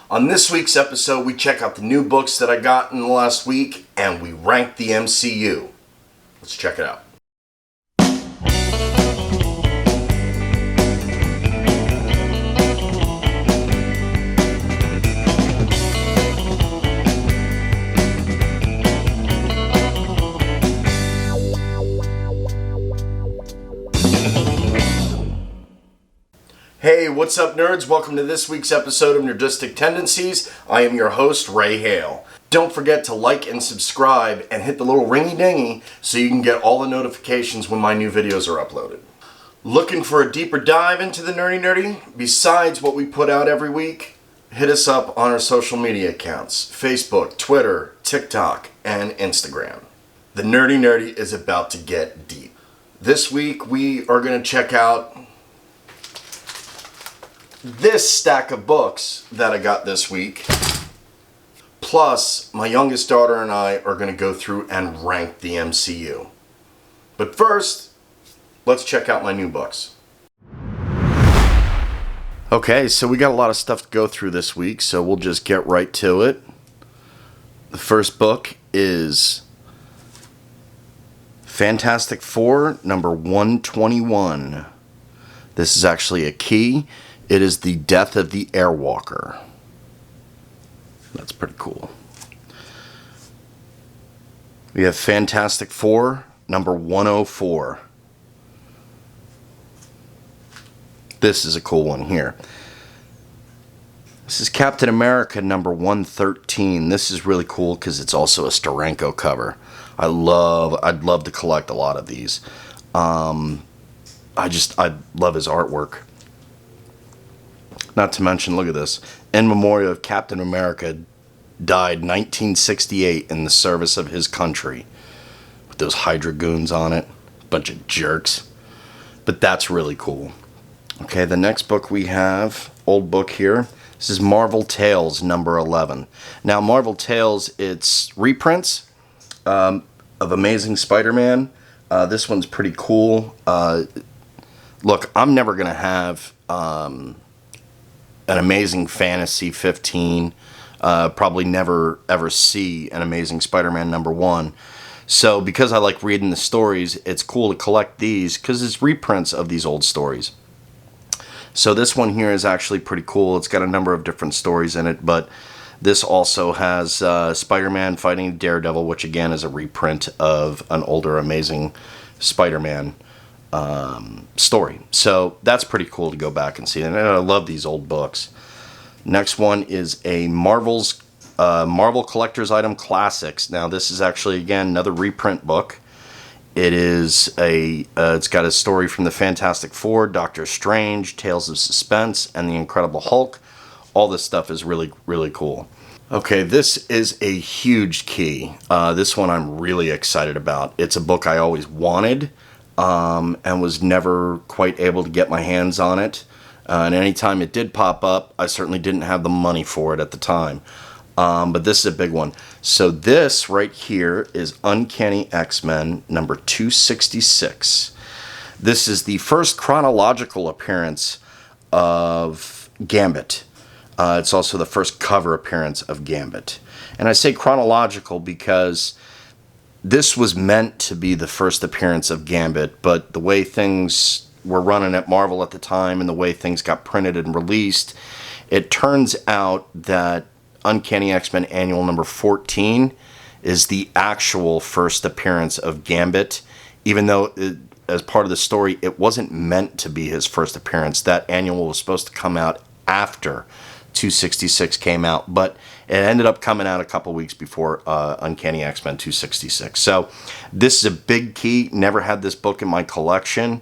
On this week's episode, we check out the new books that I got in the last week, and we rank the MCU. Let's check it out. Hey, what's up, nerds? Welcome to this week's episode of Nerdistic Tendencies. I am your host, Ray Hale. Don't forget to like and subscribe and hit the little ringy-dingy so you can get all the notifications when my new videos are uploaded. Looking for a deeper dive into the nerdy? Besides what we put out every week, hit us up on our social media accounts, Facebook, Twitter, TikTok, and Instagram. The nerdy is about to get deep. This week, we are going to check out this stack of books that I got this week. Plus, my youngest daughter and I are going to go through and rank the MCU. But first, let's check out my new books. Okay, so we got a lot of stuff to go through this week, so we'll just get right to it. The first book is Fantastic Four, number 121. This is actually a key. It is The Death of the Airwalker. That's pretty cool. We have Fantastic Four, number 104. This is a cool one here. This is Captain America, number 113. This is really cool because it's also a Steranko cover. I'd love to collect a lot of these. I love his artwork. Not to mention, look at this. In memoriam of Captain America, died 1968 in the service of his country. With those Hydra goons on it. Bunch of jerks. But that's really cool. Okay, the next book we have, old book here. This is Marvel Tales, number 11. Now, Marvel Tales, it's reprints of Amazing Spider-Man. This one's pretty cool. Look, I'm never going to have an Amazing Fantasy 15, probably never ever see an Amazing Spider-Man number 1. So because I like reading the stories, it's cool to collect these because it's reprints of these old stories. So this one here is actually pretty cool. It's got a number of different stories in it, but this also has Spider-Man fighting Daredevil, which again is a reprint of an older Amazing Spider-Man story. So that's pretty cool to go back and see. And I love these old books. Next one is a Marvel Collector's Item Classics. Now this is actually again another reprint book. It is it's got a story from the Fantastic Four, Doctor Strange, Tales of Suspense, and the Incredible Hulk. All this stuff is really, really cool. Okay, this is a huge key. This one I'm really excited about. It's a book I always wanted. And was never quite able to get my hands on it. And anytime it did pop up, I certainly didn't have the money for it at the time. But this is a big one. So this right here is Uncanny X-Men number 266. This is the first chronological appearance of Gambit. It's also the first cover appearance of Gambit. And I say chronological because this was meant to be the first appearance of Gambit, but the way things were running at Marvel at the time and the way things got printed and released, it turns out that Uncanny X-Men Annual number 14 is the actual first appearance of Gambit, even though as part of the story, it wasn't meant to be his first appearance. That annual was supposed to come out after 266 came out, but it ended up coming out a couple weeks before Uncanny X-Men 266. So this is a big key. Never had this book in my collection,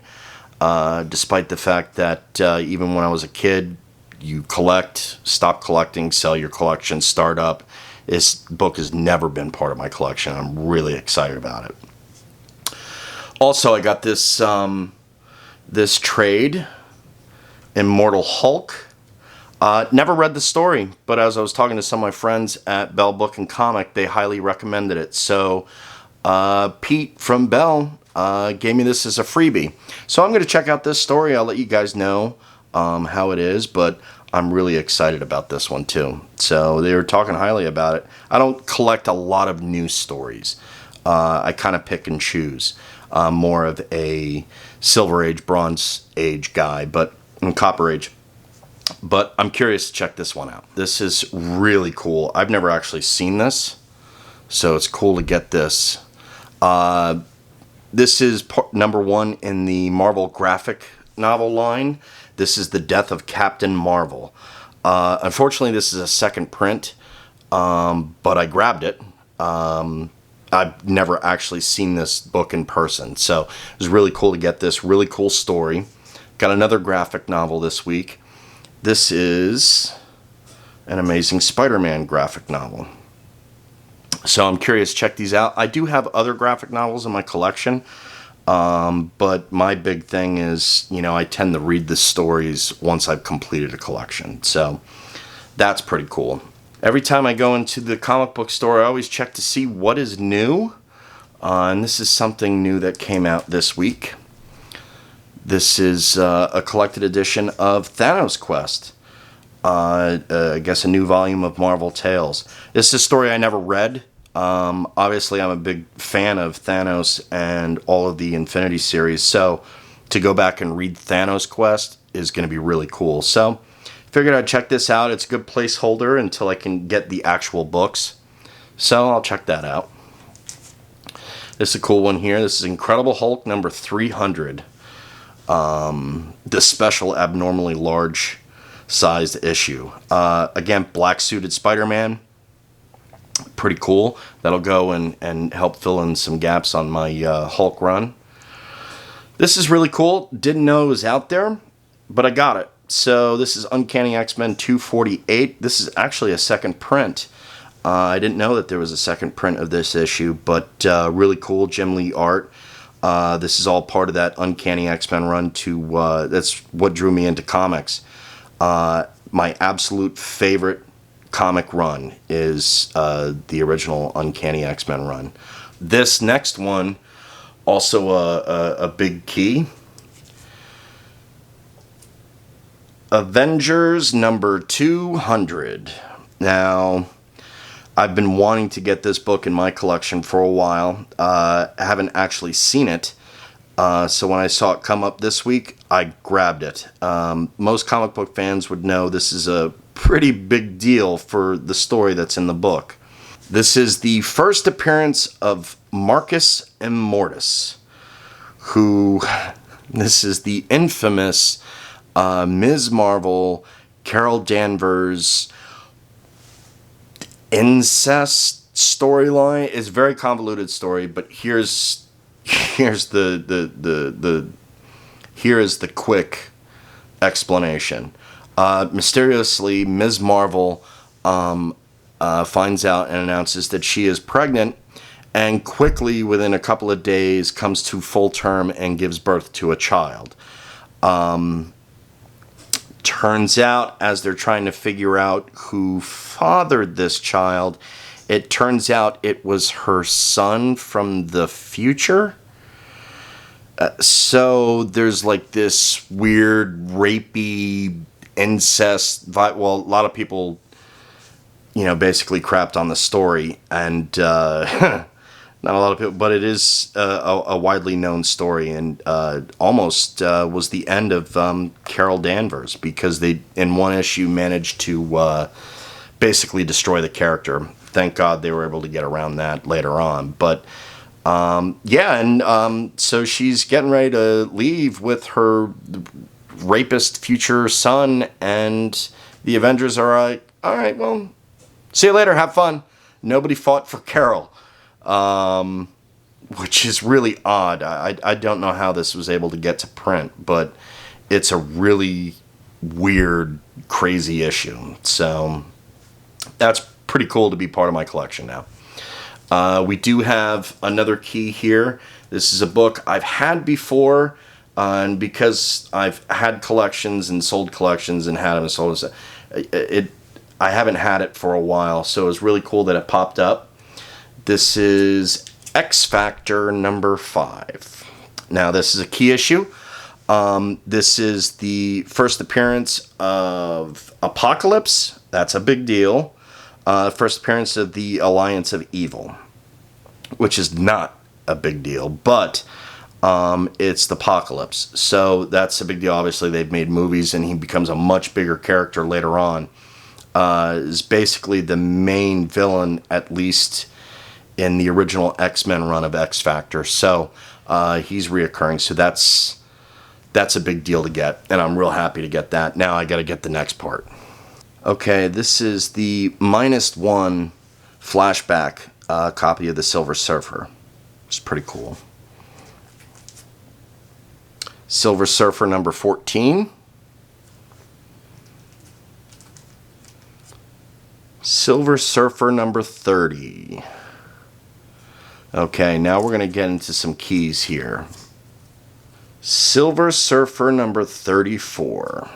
despite the fact that even when I was a kid, you collect, stop collecting, sell your collection, start up. This book has never been part of my collection. I'm really excited about it. Also, I got this this trade, Immortal Hulk. Never read the story, but as I was talking to some of my friends at Bell Book and Comic, they highly recommended it. So Pete from Bell gave me this as a freebie. So I'm going to check out this story. I'll let you guys know how it is, but I'm really excited about this one too. So they were talking highly about it. I don't collect a lot of new stories. I kind of pick and choose. I'm more of a Silver Age, Bronze Age guy, and Copper Age. But I'm curious to check this one out. This is really cool. I've never actually seen this, so it's cool to get this. This is number 1 in the Marvel graphic novel line. This is The Death of Captain Marvel. Unfortunately, this is a second print, but I grabbed it. I've never actually seen this book in person, so it was really cool to get this. Really cool story. Got another graphic novel this week. This is an Amazing Spider-Man graphic novel. So I'm curious, check these out. I do have other graphic novels in my collection, but my big thing is, I tend to read the stories once I've completed a collection. So that's pretty cool. Every time I go into the comic book store, I always check to see what is new. And this is something new that came out this week. This is a collected edition of Thanos Quest. I guess a new volume of Marvel Tales. This is a story I never read. Obviously, I'm a big fan of Thanos and all of the Infinity series, so to go back and read Thanos Quest is going to be really cool. So, figured I'd check this out. It's a good placeholder until I can get the actual books. So, I'll check that out. This is a cool one here. This is Incredible Hulk number 300. The special abnormally large sized issue. Again, black suited Spider-Man. Pretty cool. That'll go and help fill in some gaps on my Hulk run. This is really cool. Didn't know it was out there, but I got it. So this is Uncanny X-Men 248. This is actually a second print. I didn't know that there was a second print of this issue, but really cool. Jim Lee art. This is all part of that Uncanny X-Men run that's what drew me into comics. My absolute favorite comic run is the original Uncanny X-Men run. This next one, also a big key. Avengers number 200. Now, I've been wanting to get this book in my collection for a while. I haven't actually seen it. So when I saw it come up this week, I grabbed it. Most comic book fans would know this is a pretty big deal for the story that's in the book. This is the first appearance of Marcus Immortus, this is the infamous Ms. Marvel, Carol Danvers incest storyline. It's a very convoluted story, but here is the quick explanation. Mysteriously, Ms. Marvel finds out and announces that she is pregnant, and quickly, within a couple of days, comes to full term and gives birth to a child. Turns out, as they're trying to figure out who fathered this child, it turns out it was her son from the future. So there's like this weird, rapey incest vibe. Well, a lot of people, basically crapped on the story, and not a lot of people, but it is a widely known story, and almost was the end of Carol Danvers, because they, in one issue, managed to basically destroy the character. Thank God they were able to get around that later on. But so she's getting ready to leave with her rapist future son, and the Avengers are like, all right, well, see you later, have fun. Nobody fought for Carol, which is really odd. I don't know how this was able to get to print, but it's a really weird, crazy issue. So that's pretty cool to be part of my collection now. We do have another key here. This is a book I've had before, and because I've had collections and sold collections and had them and sold them, I haven't had it for a while, so it was really cool that it popped up. This is X Factor number 5. Now, this is a key issue. This is the first appearance of Apocalypse. That's a big deal. First appearance of the Alliance of Evil, which is not a big deal, but it's the Apocalypse. So that's a big deal. Obviously, they've made movies, and he becomes a much bigger character later on. Is basically the main villain, at least in the original X-Men run of X Factor. So he's reoccurring. So that's a big deal to get, and I'm real happy to get that. Now I got to get the next part. Okay, this is the -1 flashback copy of the Silver Surfer. It's pretty cool. Silver Surfer number 14. Silver Surfer number 30. Okay, now we're going to get into some keys here. Silver Surfer number 34.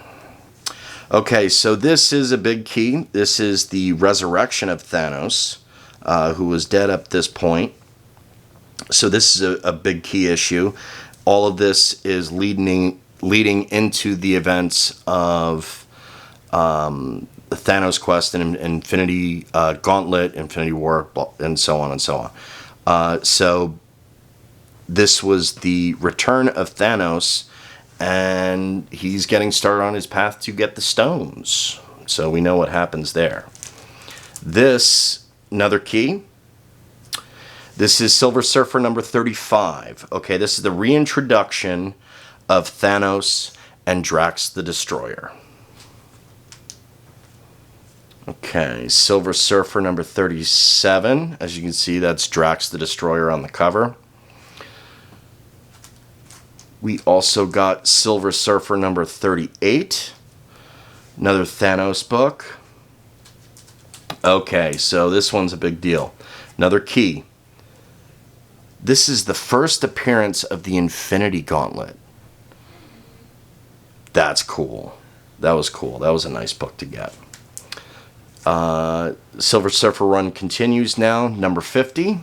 Okay, so this is a big key. This is the resurrection of Thanos, who was dead up this point. So this is a big key issue. All of this is leading into the events of the Thanos quest and Infinity Gauntlet, Infinity War, and so on and so on. So this was the return of Thanos, and he's getting started on his path to get the stones. So we know what happens there. This, another key. This is Silver Surfer number 35. Okay, this is the reintroduction of Thanos and Drax the Destroyer. Okay, Silver Surfer number 37. As you can see, that's Drax the Destroyer on the cover. We also got Silver Surfer number 38. Another Thanos book. Okay, so this one's a big deal. Another key. This is the first appearance of the Infinity Gauntlet. That's cool. That was cool. That was a nice book to get. Silver Surfer run continues now, number 50.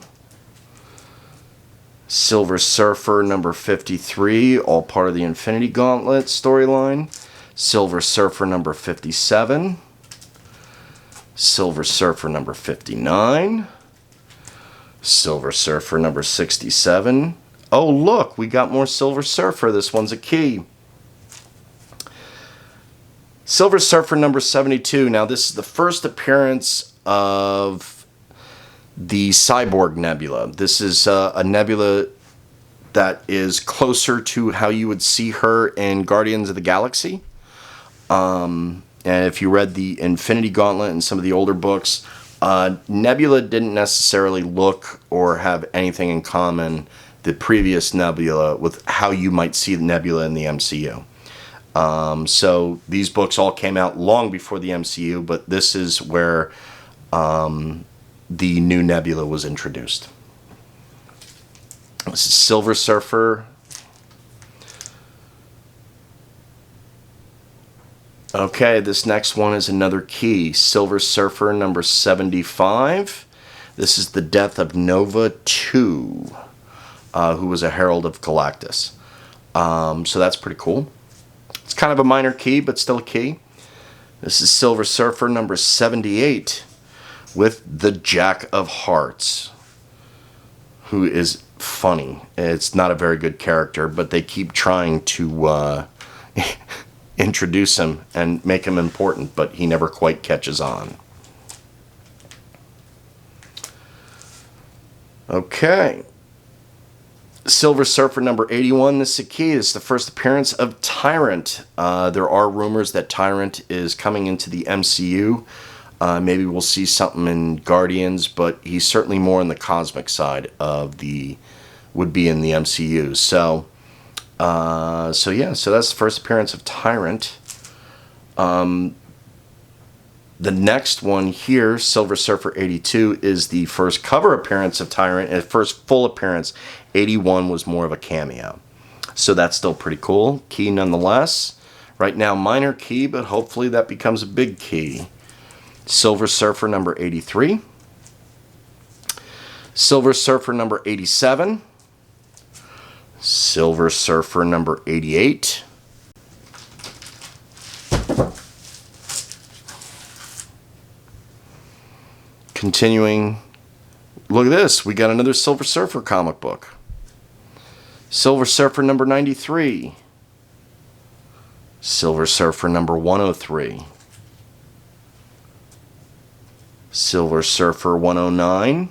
Silver Surfer number 53, all part of the Infinity Gauntlet storyline. Silver Surfer number 57. Silver Surfer number 59. Silver Surfer number 67. Oh, look, we got more Silver Surfer. This one's a key. Silver Surfer number 72. Now, this is the first appearance of the Cyborg Nebula. This is a nebula that is closer to how you would see her in Guardians of the Galaxy. And if you read the Infinity Gauntlet and some of the older books, Nebula didn't necessarily look or have anything in common, the previous Nebula, with how you might see the Nebula in the MCU. So these books all came out long before the MCU, but this is where the new Nebula was introduced. This is Silver Surfer. Okay, this next one is another key. Silver Surfer number 75. This is the death of Nova 2, who was a herald of Galactus. So that's pretty cool. It's kind of a minor key, but still a key. This is Silver Surfer number 78 with the Jack of Hearts, who is funny. It's not a very good character, but they keep trying to introduce him and make him important, but he never quite catches on. Okay. Silver Surfer number 81, this is a key. This is the first appearance of Tyrant. There are rumors that Tyrant is coming into the MCU. Maybe we'll see something in Guardians, but he's certainly more on the cosmic side of would be in the MCU. So that's the first appearance of Tyrant. The next one here, Silver Surfer 82, is the first cover appearance of Tyrant, and first full appearance. 81 was more of a cameo. So that's still pretty cool. Key nonetheless. Right now, minor key, but hopefully that becomes a big key. Silver Surfer number 83. Silver Surfer number 87. Silver Surfer number 88. Continuing, look at this, we got another Silver Surfer comic book. Silver Surfer number 93. Silver Surfer number 103. Silver Surfer 109.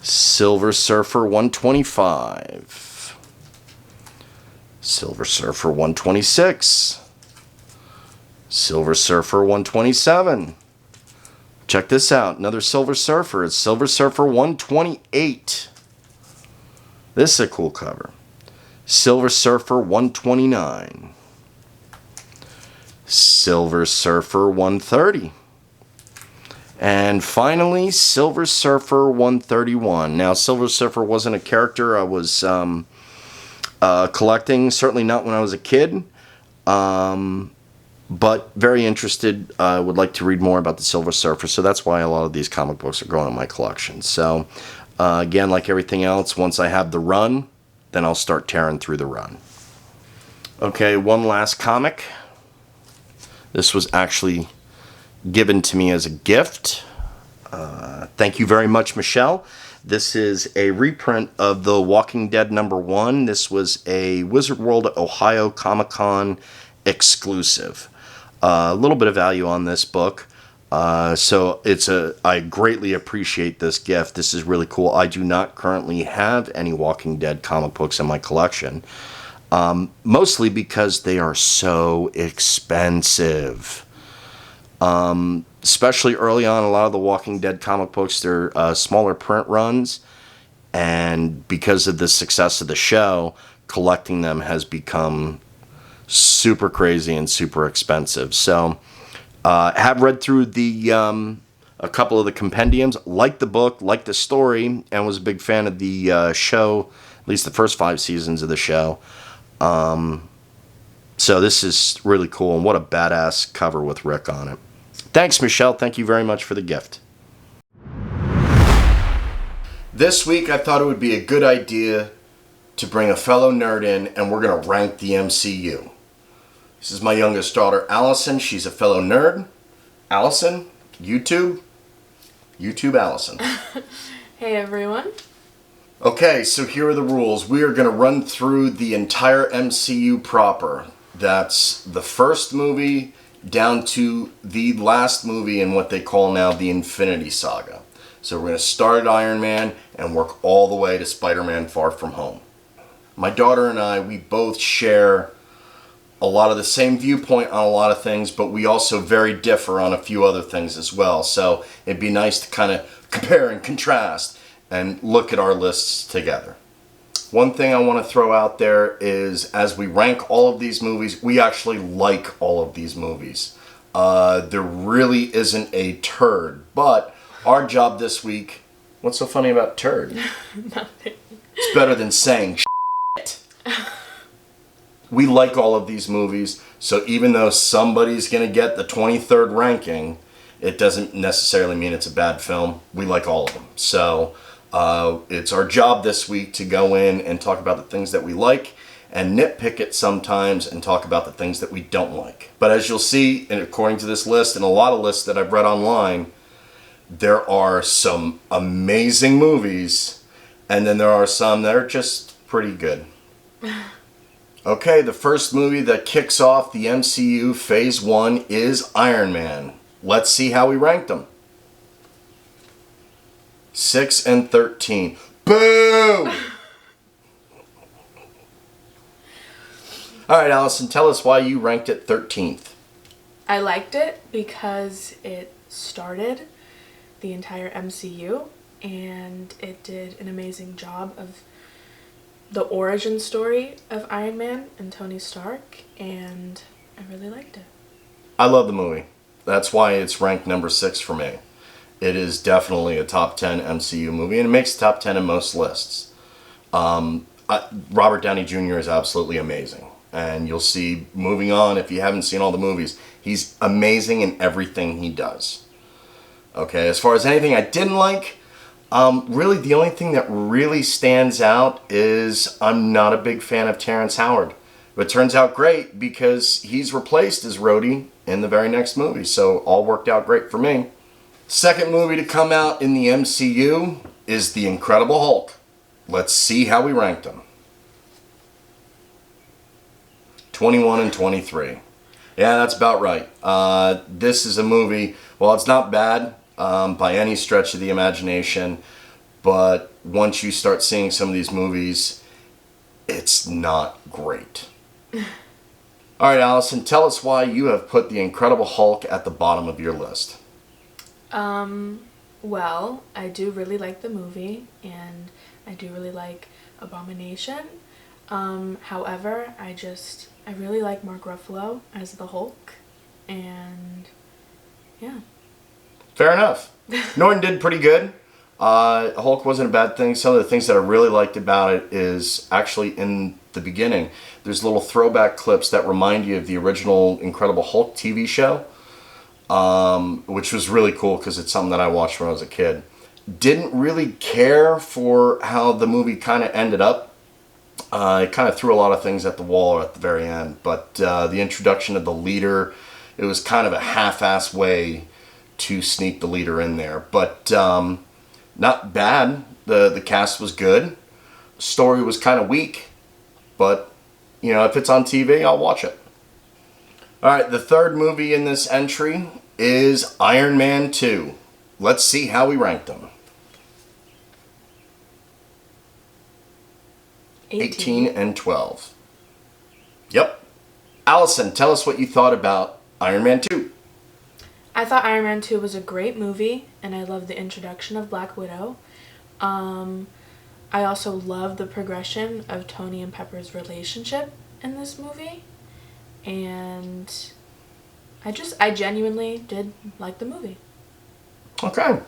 Silver Surfer 125. Silver Surfer 126. Silver Surfer 127. Check this out, another Silver Surfer. It's Silver Surfer 128. This is a cool cover. Silver Surfer 129. Silver Surfer 130. And finally, Silver Surfer 131. Now, Silver Surfer wasn't a character I was collecting, certainly not when I was a kid. But very interested, would like to read more about the Silver Surfer, so that's why a lot of these comic books are going in my collection. So, again, like everything else, once I have the run, then I'll start tearing through the run. Okay, one last comic. This was actually given to me as a gift. Thank you very much, Michelle. This is a reprint of The Walking Dead #1. This was a Wizard World Ohio Comic-Con exclusive. A little bit of value on this book. So I greatly appreciate this gift. This is really cool. I do not currently have any Walking Dead comic books in my collection. Mostly because they are so expensive. Especially early on, a lot of the Walking Dead comic books, they're smaller print runs. And because of the success of the show, collecting them has become super crazy and super expensive. So, have read through the a couple of the compendiums, liked the book, liked the story, and was a big fan of the show, at least the first 5 seasons of the show. So this is really cool, and what a badass cover with Rick on it. Thanks, Michelle. Thank you very much for the gift. This week, I thought it would be a good idea to bring a fellow nerd in, and we're going to rank the MCU. This is my youngest daughter, Allison. She's a fellow nerd. Allison, YouTube Allison. Hey, everyone. Okay, so here are the rules. We are going to run through the entire MCU proper. That's the first movie down to the last movie in what they call now the Infinity Saga. So we're going to start at Iron Man and work all the way to Spider-Man Far From Home. My daughter and I, we both share a lot of the same viewpoint on a lot of things, but we also very differ on a few other things as well. So it'd be nice to kind of compare and contrast and look at our lists together. One thing I want to throw out there is, as we rank all of these movies, we actually like all of these movies. There really isn't a turd, but our job this week, what's so funny about turd? Nothing. It's better than saying shit. We like all of these movies, so even though somebody's going to get the 23rd ranking, it doesn't necessarily mean it's a bad film. We like all of them. So it's our job this week to go in and talk about the things that we like and nitpick it sometimes and talk about the things that we don't like. But as you'll see, and according to this list and a lot of lists that I've read online, there are some amazing movies, and then there are some that are just pretty good. Okay, the first movie that kicks off the MCU Phase 1 is Iron Man. Let's see how we ranked them. 6 and 13. Boo! Alright, Allison, tell us why you ranked it 13th. I liked it because it started the entire MCU, and it did an amazing job of the origin story of Iron Man and Tony Stark, and I really liked it. I love the movie. That's why it's ranked number 6 for me. It is definitely a top 10 MCU movie, and it makes the top 10 in most lists. Robert Downey Jr. is absolutely amazing. And you'll see, moving on, if you haven't seen all the movies, he's amazing in everything he does. Okay, as far as anything I didn't like, Really, the only thing that really stands out is I'm not a big fan of Terrence Howard. But it turns out great because he's replaced as Rhodey in the very next movie. So all worked out great for me. Second movie to come out in the MCU is The Incredible Hulk. Let's see how we ranked them. 21 and 23. Yeah, that's about right. This is a movie, well, it's not bad by any stretch of the imagination, but once you start seeing some of these movies, it's not great. All right, Allison, tell us why you have put The Incredible Hulk at the bottom of your list. Well, I do really like the movie, and I do really like Abomination. However, I really like Mark Ruffalo as the Hulk, and yeah. Fair enough. Norton did pretty good. Hulk wasn't a bad thing. Some of the things that I really liked about it is actually in the beginning, there's little throwback clips that remind you of the original Incredible Hulk TV show, which was really cool because it's something that I watched when I was a kid. Didn't really care for how the movie kind of ended up. It kind of threw a lot of things at the wall at the very end, but the introduction of the leader, it was kind of a half-ass way to sneak the leader in there, but not bad. The cast was good. Story was kind of weak, but you know, if it's on TV, I'll watch it. All right, the third movie in this entry is Iron Man 2. Let's see how we ranked them. 18 and 12. Yep. Allison, tell us what you thought about Iron Man 2. I thought Iron Man 2 was a great movie, and I loved the introduction of Black Widow. I also love the progression of Tony and Pepper's relationship in this movie, and I genuinely did like the movie. Okay.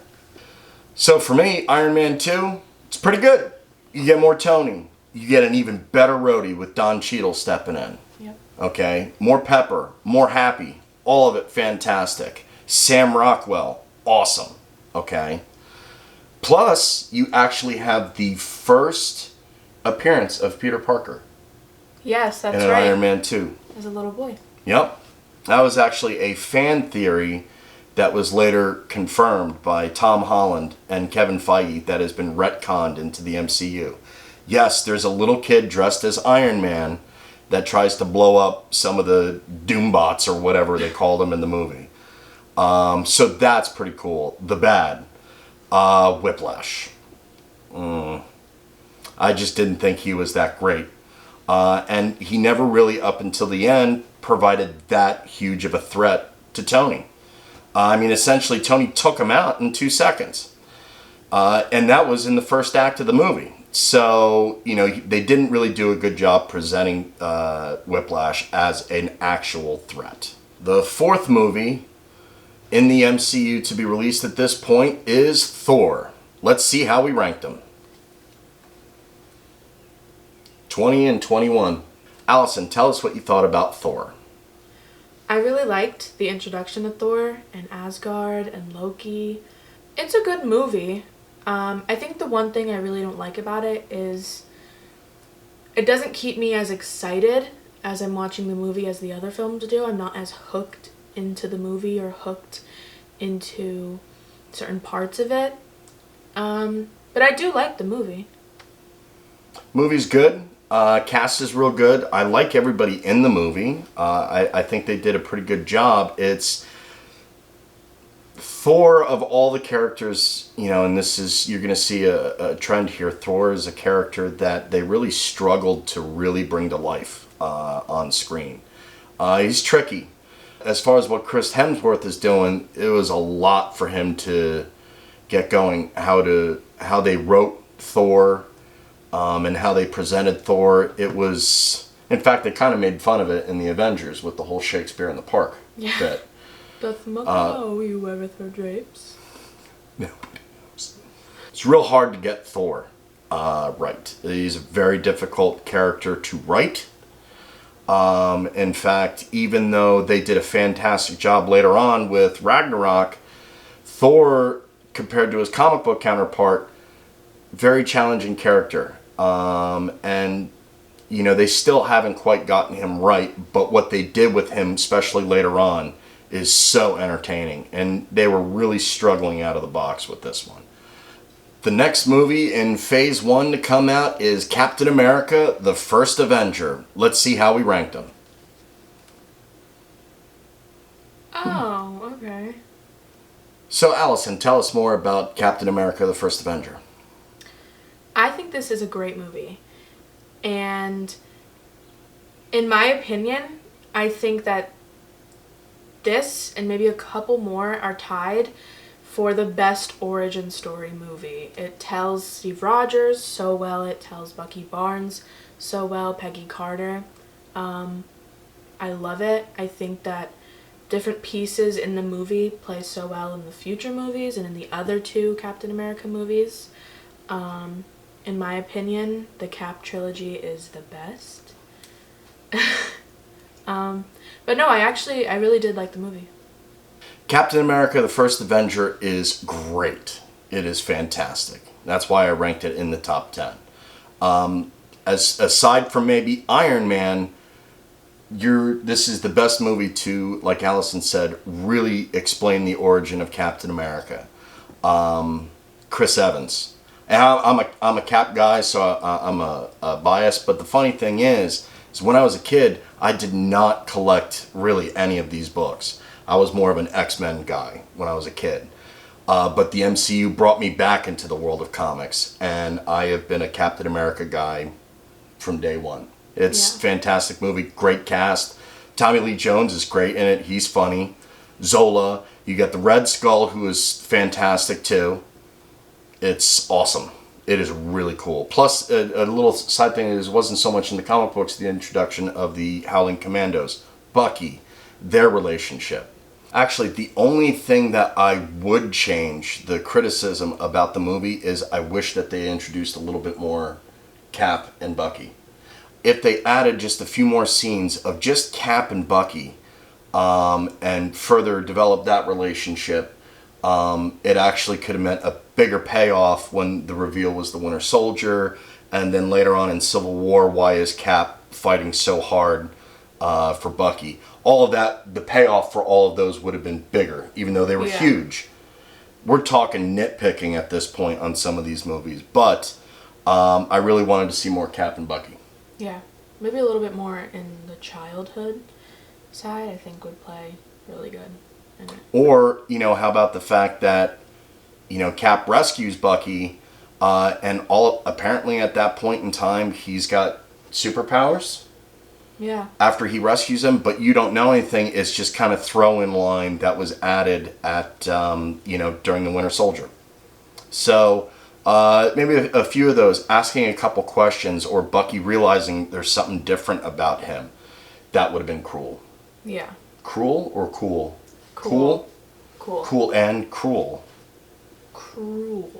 So for me, Iron Man 2, it's pretty good. You get more Tony. You get an even better Rhodey with Don Cheadle stepping in. Yep. Okay. More Pepper, more Happy. All of it fantastic. Sam Rockwell, awesome. Okay. Plus, you actually have the first appearance of Peter Parker. Yes, that's in right. Iron Man 2. As a little boy. Yep. That was actually a fan theory that was later confirmed by Tom Holland and Kevin Feige that has been retconned into the MCU. Yes, there's a little kid dressed as Iron Man that tries to blow up some of the Doombots or whatever they called them in the movie. So that's pretty cool. The bad. Whiplash. I just didn't think he was that great. And he never really, up until the end, provided that huge of a threat to Tony. I mean, essentially, Tony took him out in 2 seconds. And that was in the first act of the movie. So, you know, they didn't really do a good job presenting Whiplash as an actual threat. The fourth movie in the MCU to be released at this point is Thor. Let's see how we ranked them. 20 and 21. Allison, tell us what you thought about Thor. I really liked the introduction of Thor and Asgard and Loki. It's a good movie. I think the one thing I really don't like about it is it doesn't keep me as excited as I'm watching the movie as the other films do. I'm not as hooked into the movie or hooked into certain parts of it. But I do like the movie. Movie's good. Cast is real good. I like everybody in the movie. I think they did a pretty good job. It's Thor, of all the characters, you know, and this is, you're going to see a trend here. Thor is a character that they really struggled to really bring to life on screen. He's tricky. As far as what Chris Hemsworth is doing, it was a lot for him to get going. How they wrote Thor, and how they presented Thor. It was, in fact, they kind of made fun of it in the Avengers with the whole Shakespeare in the Park bit. Doth mother know you weareth her drapes? No. It's real hard to get Thor right. He's a very difficult character to write. In fact, even though they did a fantastic job later on with Ragnarok, Thor compared to his comic book counterpart, very challenging character. And, you know, they still haven't quite gotten him right, but what they did with him, especially later on, is so entertaining. And they were really struggling out of the box with this one. The next movie in Phase 1 to come out is Captain America, the First Avenger. Let's see how we ranked them. Oh, okay. So, Allison, tell us more about Captain America, the First Avenger. I think this is a great movie. And in my opinion, I think that this and maybe a couple more are tied for the best origin story movie. It tells Steve Rogers so well. It tells Bucky Barnes so well. Peggy Carter. I love it. I think that different pieces in the movie play so well in the future movies and in the other two Captain America movies. In my opinion, the Cap trilogy is the best. But no, I really did like the movie. Captain America, the First Avenger is great. It is fantastic. That's why I ranked it in the top 10. Aside from maybe Iron Man, this is the best movie to, like Allison said, really explain the origin of Captain America. Chris Evans. And I'm a Cap guy, so I'm a bias. But the funny thing is when I was a kid, I did not collect really any of these books. I was more of an X-Men guy when I was a kid. But the MCU brought me back into the world of comics, and I have been a Captain America guy from day one. It's a fantastic movie, great cast. Tommy Lee Jones is great in it. He's funny. Zola. You got the Red Skull, who is fantastic too. It's awesome. It is really cool. Plus, a little side thing is, wasn't so much in the comic books, the introduction of the Howling Commandos. Bucky, their relationship. Actually, the only thing that I would change, the criticism about the movie, is I wish that they introduced a little bit more Cap and Bucky. If they added just a few more scenes of just Cap and Bucky, and further developed that relationship, it actually could have meant a bigger payoff when the reveal was the Winter Soldier, and then later on in Civil War, why is Cap fighting so hard for Bucky? All of that, the payoff for all of those would have been bigger, even though they were huge. We're talking nitpicking at this point on some of these movies, but I really wanted to see more Cap and Bucky. Yeah, maybe a little bit more in the childhood side, I think would play really good in it. Or, how about the fact that, Cap rescues Bucky, and apparently at that point in time, he's got superpowers. Yeah. After he rescues him, but you don't know anything. It's just kind of throw-in line that was added at, during the Winter Soldier. So, maybe a few of those, asking a couple questions, or Bucky realizing there's something different about him. That would have been cool. Yeah. Cruel or cool? Cool. Cool and cruel. Cruel.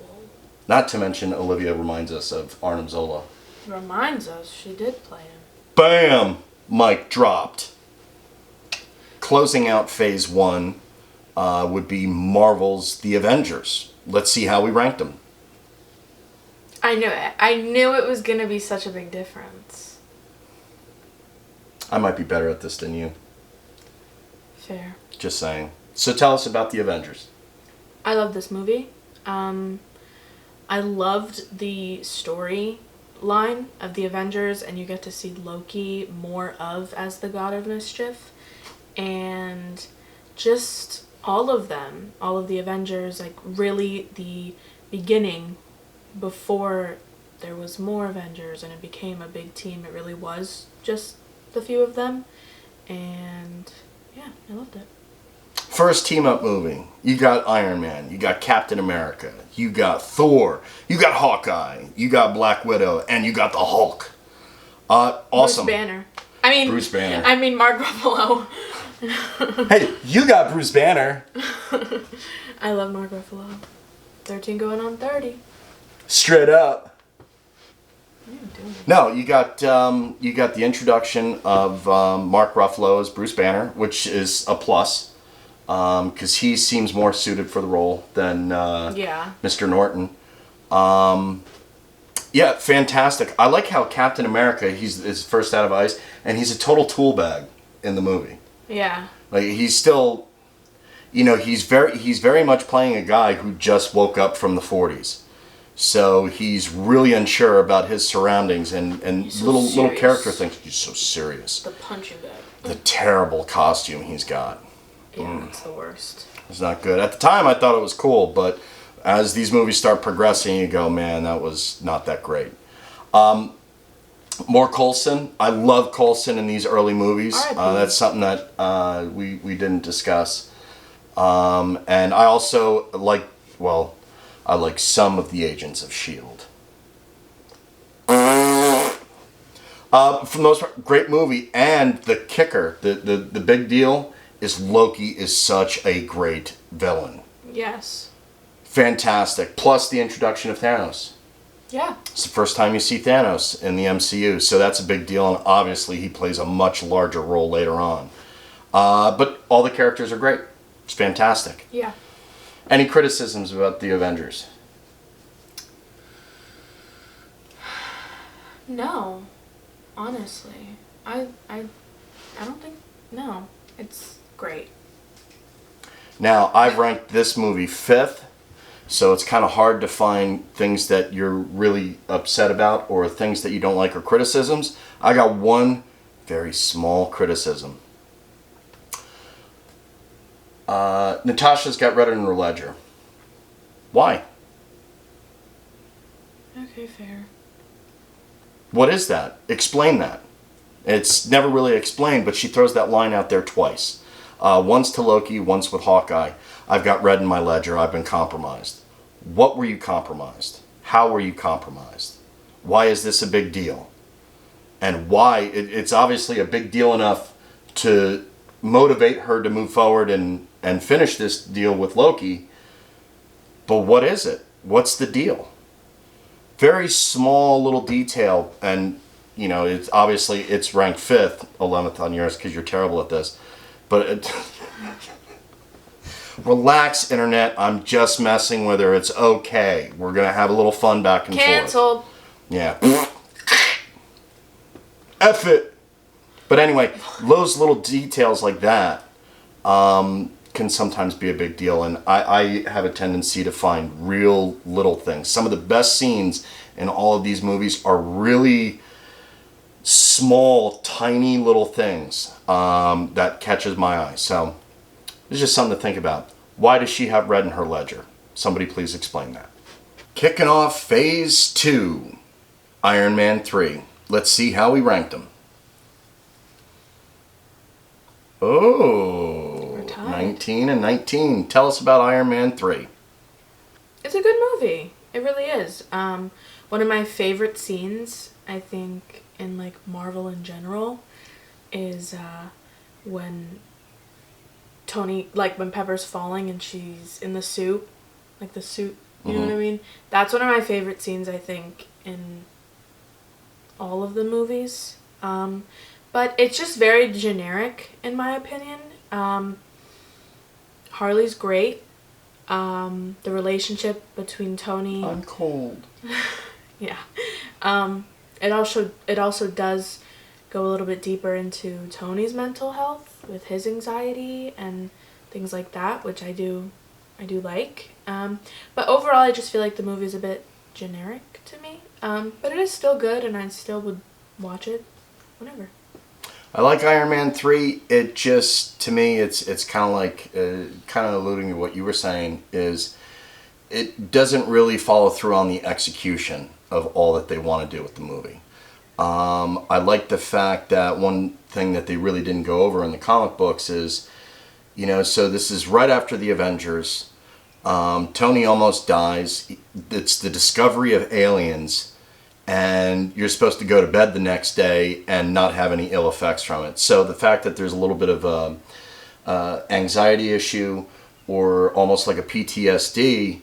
Not to mention, Olivia reminds us of Arnim Zola. Reminds us, she did play him. Bam! Mic dropped. Closing out Phase 1 would be Marvel's The Avengers. Let's see how we ranked them. I knew it. I knew it was going to be such a big difference. I might be better at this than you. Fair. Just saying. So tell us about The Avengers. I love this movie. I loved the storyline of the Avengers, and you get to see Loki more of as the God of Mischief. And just all of them, all of the Avengers, like really the beginning before there was more Avengers and it became a big team. It really was just the few of them. And yeah, I loved it. First team-up movie. You got Iron Man. You got Captain America. You got Thor. You got Hawkeye. You got Black Widow. And you got the Hulk. Awesome. Bruce Banner. Bruce Banner. I mean Mark Ruffalo. Hey, you got Bruce Banner. I love Mark Ruffalo. 13 going on 30. Straight up. What are you doing? No, you got the introduction of Mark Ruffalo as Bruce Banner, which is a plus. because he seems more suited for the role than Mr. Norton. Yeah, fantastic. I like how Captain America, he's his first out of ice, and he's a total tool bag in the movie. Yeah. Like, he's still, he's very much playing a guy who just woke up from the 40s. So he's really unsure about his surroundings and So little character things. He's so serious. The punching bag. The terrible costume he's got. Yeah, it's the worst. It's not good. At the time, I thought it was cool, but as these movies start progressing, you go, man, that was not that great. More Coulson. I love Coulson in these early movies. That's something that we didn't discuss. And I also like, I like some of the Agents of S.H.I.E.L.D. For the most part, great movie. And the kicker, the big deal, is Loki is such a great villain. Yes. Fantastic. Plus the introduction of Thanos. Yeah. It's the first time you see Thanos in the MCU, so that's a big deal, and obviously he plays a much larger role later on. But all the characters are great. It's fantastic. Yeah. Any criticisms about the Avengers? No. Honestly. I don't think... No. It's great. Now, I've ranked this movie 5th. So it's kind of hard to find things that you're really upset about or things that you don't like or criticisms. I got one very small criticism. Natasha's got red in her ledger. Why? Okay, fair. What is that? Explain that. It's never really explained, but she throws that line out there twice. Once to Loki, once with Hawkeye. I've got red in my ledger. I've been compromised. What were you compromised? How were you compromised? Why is this a big deal? And why? It's obviously a big deal enough to motivate her to move forward and finish this deal with Loki. But what is it? What's the deal? Very small little detail. And, it's obviously it's ranked 5th, 11th on yours because you're terrible at this. But relax, internet. I'm just messing with her. It's okay. We're going to have a little fun back and Canceled. forth. Yeah. F it. But anyway, those little details like that can sometimes be a big deal. And I have a tendency to find real little things. Some of the best scenes in all of these movies are really small, tiny little things that catches my eye. So it's just something to think about. Why does she have red in her ledger? Somebody please explain that. Kicking off Phase 2, Iron Man 3. Let's see how we ranked them. Oh, 19 and 19. Tell us about Iron Man 3. It's a good movie. It really is. One of my favorite scenes, I think, in Marvel in general, is when Tony, when Pepper's falling and she's in the suit, the suit, you know what I mean? That's one of my favorite scenes, I think, in all of the movies. But it's just very generic, in my opinion. Harley's great. The relationship between Tony... I'm cold. Yeah. It also does go a little bit deeper into Tony's mental health with his anxiety and things like that, which I do like. But overall, I just feel like the movie is a bit generic to me. But it is still good, and I still would watch it whenever. I like Iron Man 3. It just, to me, it's kind of alluding to what you were saying, is it doesn't really follow through on the execution of all that they want to do with the movie. I like the fact that one thing that they really didn't go over in the comic books is, so this is right after the Avengers. Tony almost dies. It's the discovery of aliens, and you're supposed to go to bed the next day and not have any ill effects from it. So the fact that there's a little bit of a anxiety issue or almost like a PTSD,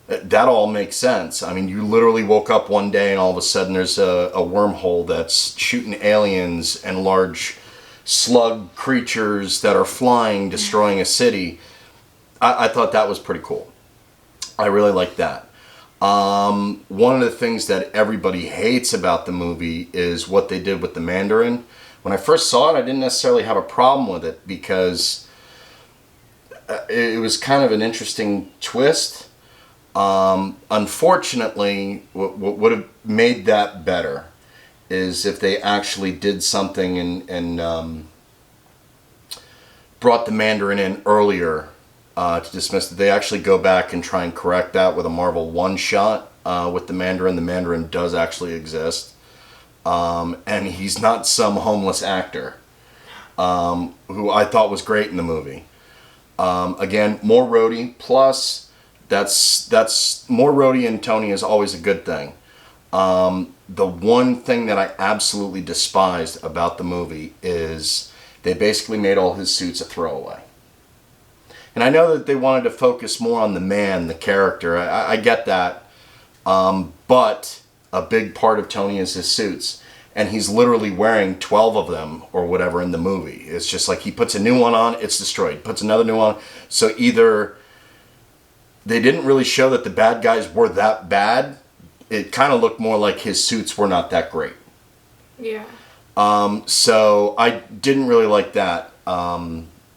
that all makes sense. I mean, you literally woke up one day and all of a sudden there's a wormhole that's shooting aliens and large slug creatures that are flying, destroying a city. I thought that was pretty cool. I really liked that. One of the things that everybody hates about the movie is what they did with the Mandarin. When I first saw it, I didn't necessarily have a problem with it because it was kind of an interesting twist. Unfortunately, what would have made that better is if they actually did something and brought the Mandarin in earlier to dismiss it. They actually go back and try and correct that with a Marvel one-shot with the Mandarin. The Mandarin does actually exist. And he's not some homeless actor who I thought was great in the movie. Again, more Rhodey, plus that's more Rhodey and Tony is always a good thing. The one thing that I absolutely despised about the movie is they basically made all his suits a throwaway. And I know that they wanted to focus more on the man, the character. I get that. But a big part of Tony is his suits. And he's literally wearing 12 of them or whatever in the movie. It's just like he puts a new one on, it's destroyed. Puts another new one. So either they didn't really show that the bad guys were that bad. It kind of looked more like his suits were not that great. Yeah. So I didn't really like that.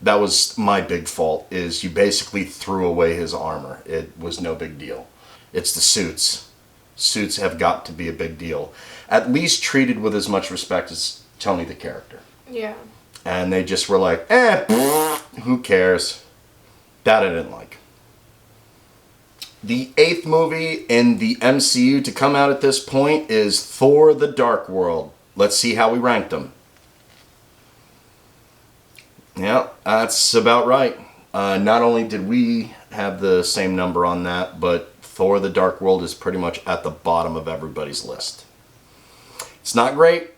That was my big fault, is you basically threw away his armor. It was no big deal. It's the suits. Suits have got to be a big deal. At least treated with as much respect as Tony the character. Yeah. And they just were like, who cares? That I didn't like. The 8th movie in the MCU to come out at this point is Thor the Dark World. Let's see how we ranked them. Yeah, that's about right. Not only did we have the same number on that, but Thor the Dark World is pretty much at the bottom of everybody's list. It's not great.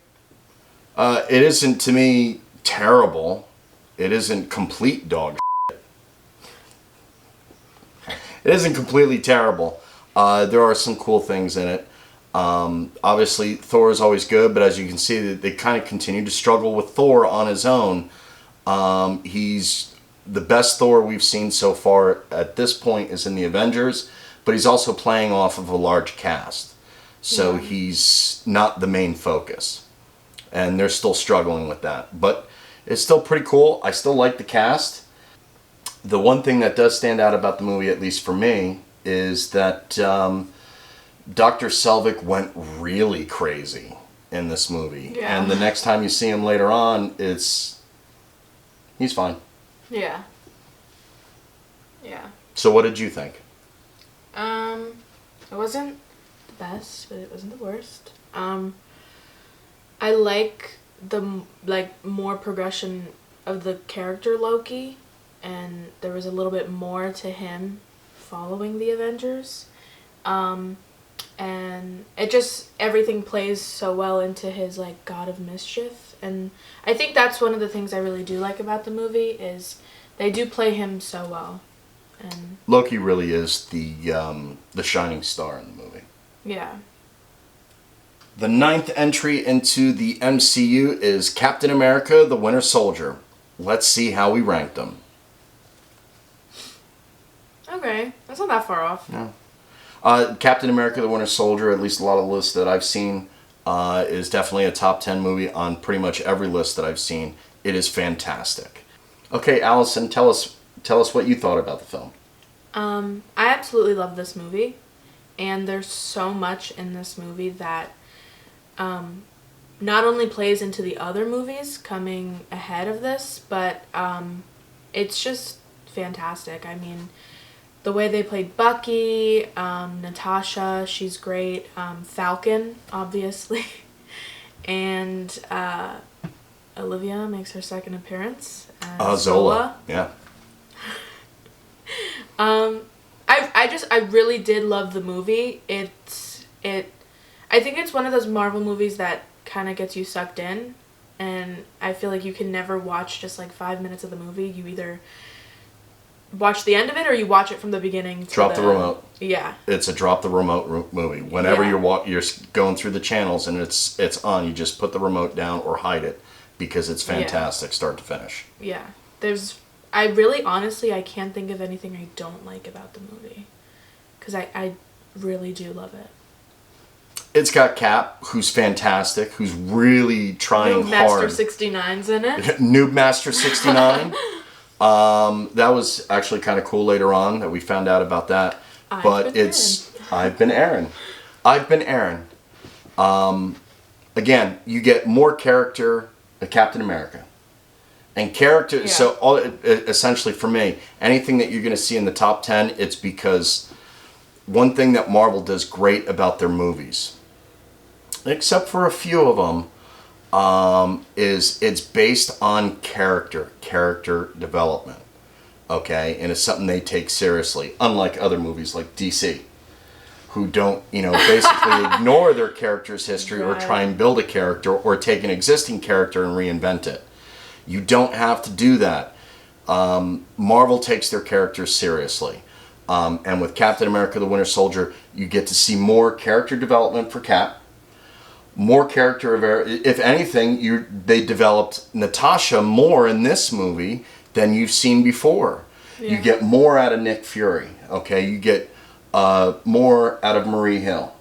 It isn't, to me, terrible. It isn't complete dog shit. It isn't completely terrible. There are some cool things in it. Obviously, Thor is always good, but as you can see, they kind of continue to struggle with Thor on his own. He's the best Thor we've seen so far at this point is in the Avengers, but he's also playing off of a large cast. So he's not the main focus. And they're still struggling with that. But it's still pretty cool. I still like the cast. The one thing that does stand out about the movie, at least for me, is that Dr. Selvig went really crazy in this movie. Yeah. And the next time you see him later on, he's fine. Yeah. Yeah. So what did you think? It wasn't the best, but it wasn't the worst. I like the more progression of the character Loki, and there was a little bit more to him following the Avengers. And it just, everything plays so well into his God of mischief, and I think that's one of the things I really do like about the movie is they do play him so well. And Loki really is the shining star in the movie. yeah. The 9th entry into the MCU is Captain America: The Winter Soldier. Let's see how we ranked them. Okay, that's not that far off. Yeah. Captain America: The Winter Soldier, at least a lot of lists that I've seen, is definitely a top 10 movie on pretty much every list that I've seen. It is fantastic. Okay, Allison, tell us what you thought about the film. I absolutely love this movie, and there's so much in this movie that not only plays into the other movies coming ahead of this, but it's just fantastic. I mean, the way they played Bucky, Natasha, she's great, Falcon, obviously, and Olivia makes her second appearance. Zola. Yeah. I really did love the movie. I think it's one of those Marvel movies that kind of gets you sucked in, and I feel like you can never watch just 5 minutes of the movie. You either watch the end of it or you watch it from the beginning to Drop the remote. Yeah. It's a drop the remote movie. Whenever Yeah. you're going through the channels and it's on, you just put the remote down or hide it because it's fantastic start to finish. Yeah. There's I really, honestly, I can't think of anything I don't like about the movie. Because I really do love it. It's got Cap, who's fantastic, who's really trying hard. Master 69's in it. Noob Master 69. That was actually kind of cool later on that we found out about that. I've been Aaron. I've been Aaron. Again, you get more character than Captain America. And character, Yeah. so essentially for me, anything that you're going to see in the top 10, it's because one thing that Marvel does great about their movies, except for a few of them, is it's based on character development. Okay? And it's something they take seriously, unlike other movies like DC, who don't, basically ignore their character's history or try and build a character or take an existing character and reinvent it. You don't have to do that. Marvel takes their characters seriously. And with Captain America the Winter Soldier, you get to see more character development for Cap. More character, if anything, they developed Natasha more in this movie than you've seen before. Yeah. You get more out of Nick Fury, okay? You get more out of Marie Hill,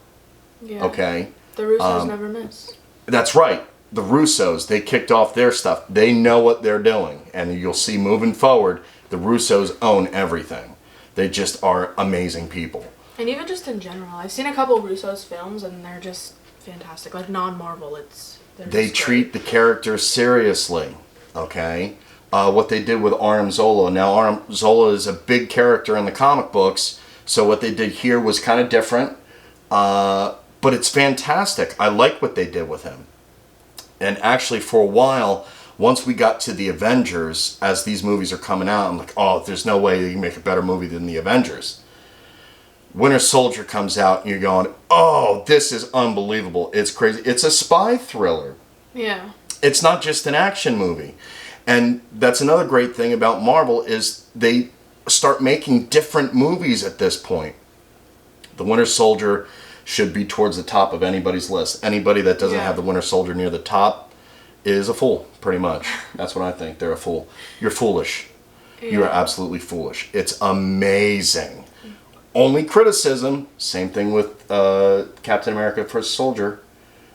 okay? The Russos never miss. That's right. The Russos, they kicked off their stuff. They know what they're doing. And you'll see moving forward, the Russos own everything. They just are amazing people. And even just in general, I've seen a couple of Russos films and they're just fantastic. Like non-Marvel, they treat the characters seriously, okay? What they did with Arnim Zola. Now, Arnim Zola is a big character in the comic books, so what they did here was kind of different. But it's fantastic. I like what they did with him. And actually, for a while, once we got to the Avengers, as these movies are coming out, I'm like, oh, there's no way you can make a better movie than the Avengers. Winter Soldier comes out, and you're going, oh, this is unbelievable. It's crazy. It's a spy thriller. Yeah. It's not just an action movie. And that's another great thing about Marvel is they start making different movies at this point. The Winter Soldier should be towards the top of anybody's list. Anybody that doesn't have the Winter Soldier near the top is a fool, pretty much. That's what I think. They're a fool. You're foolish. Yeah. You are absolutely foolish. It's amazing. Only criticism, same thing with Captain America First Soldier,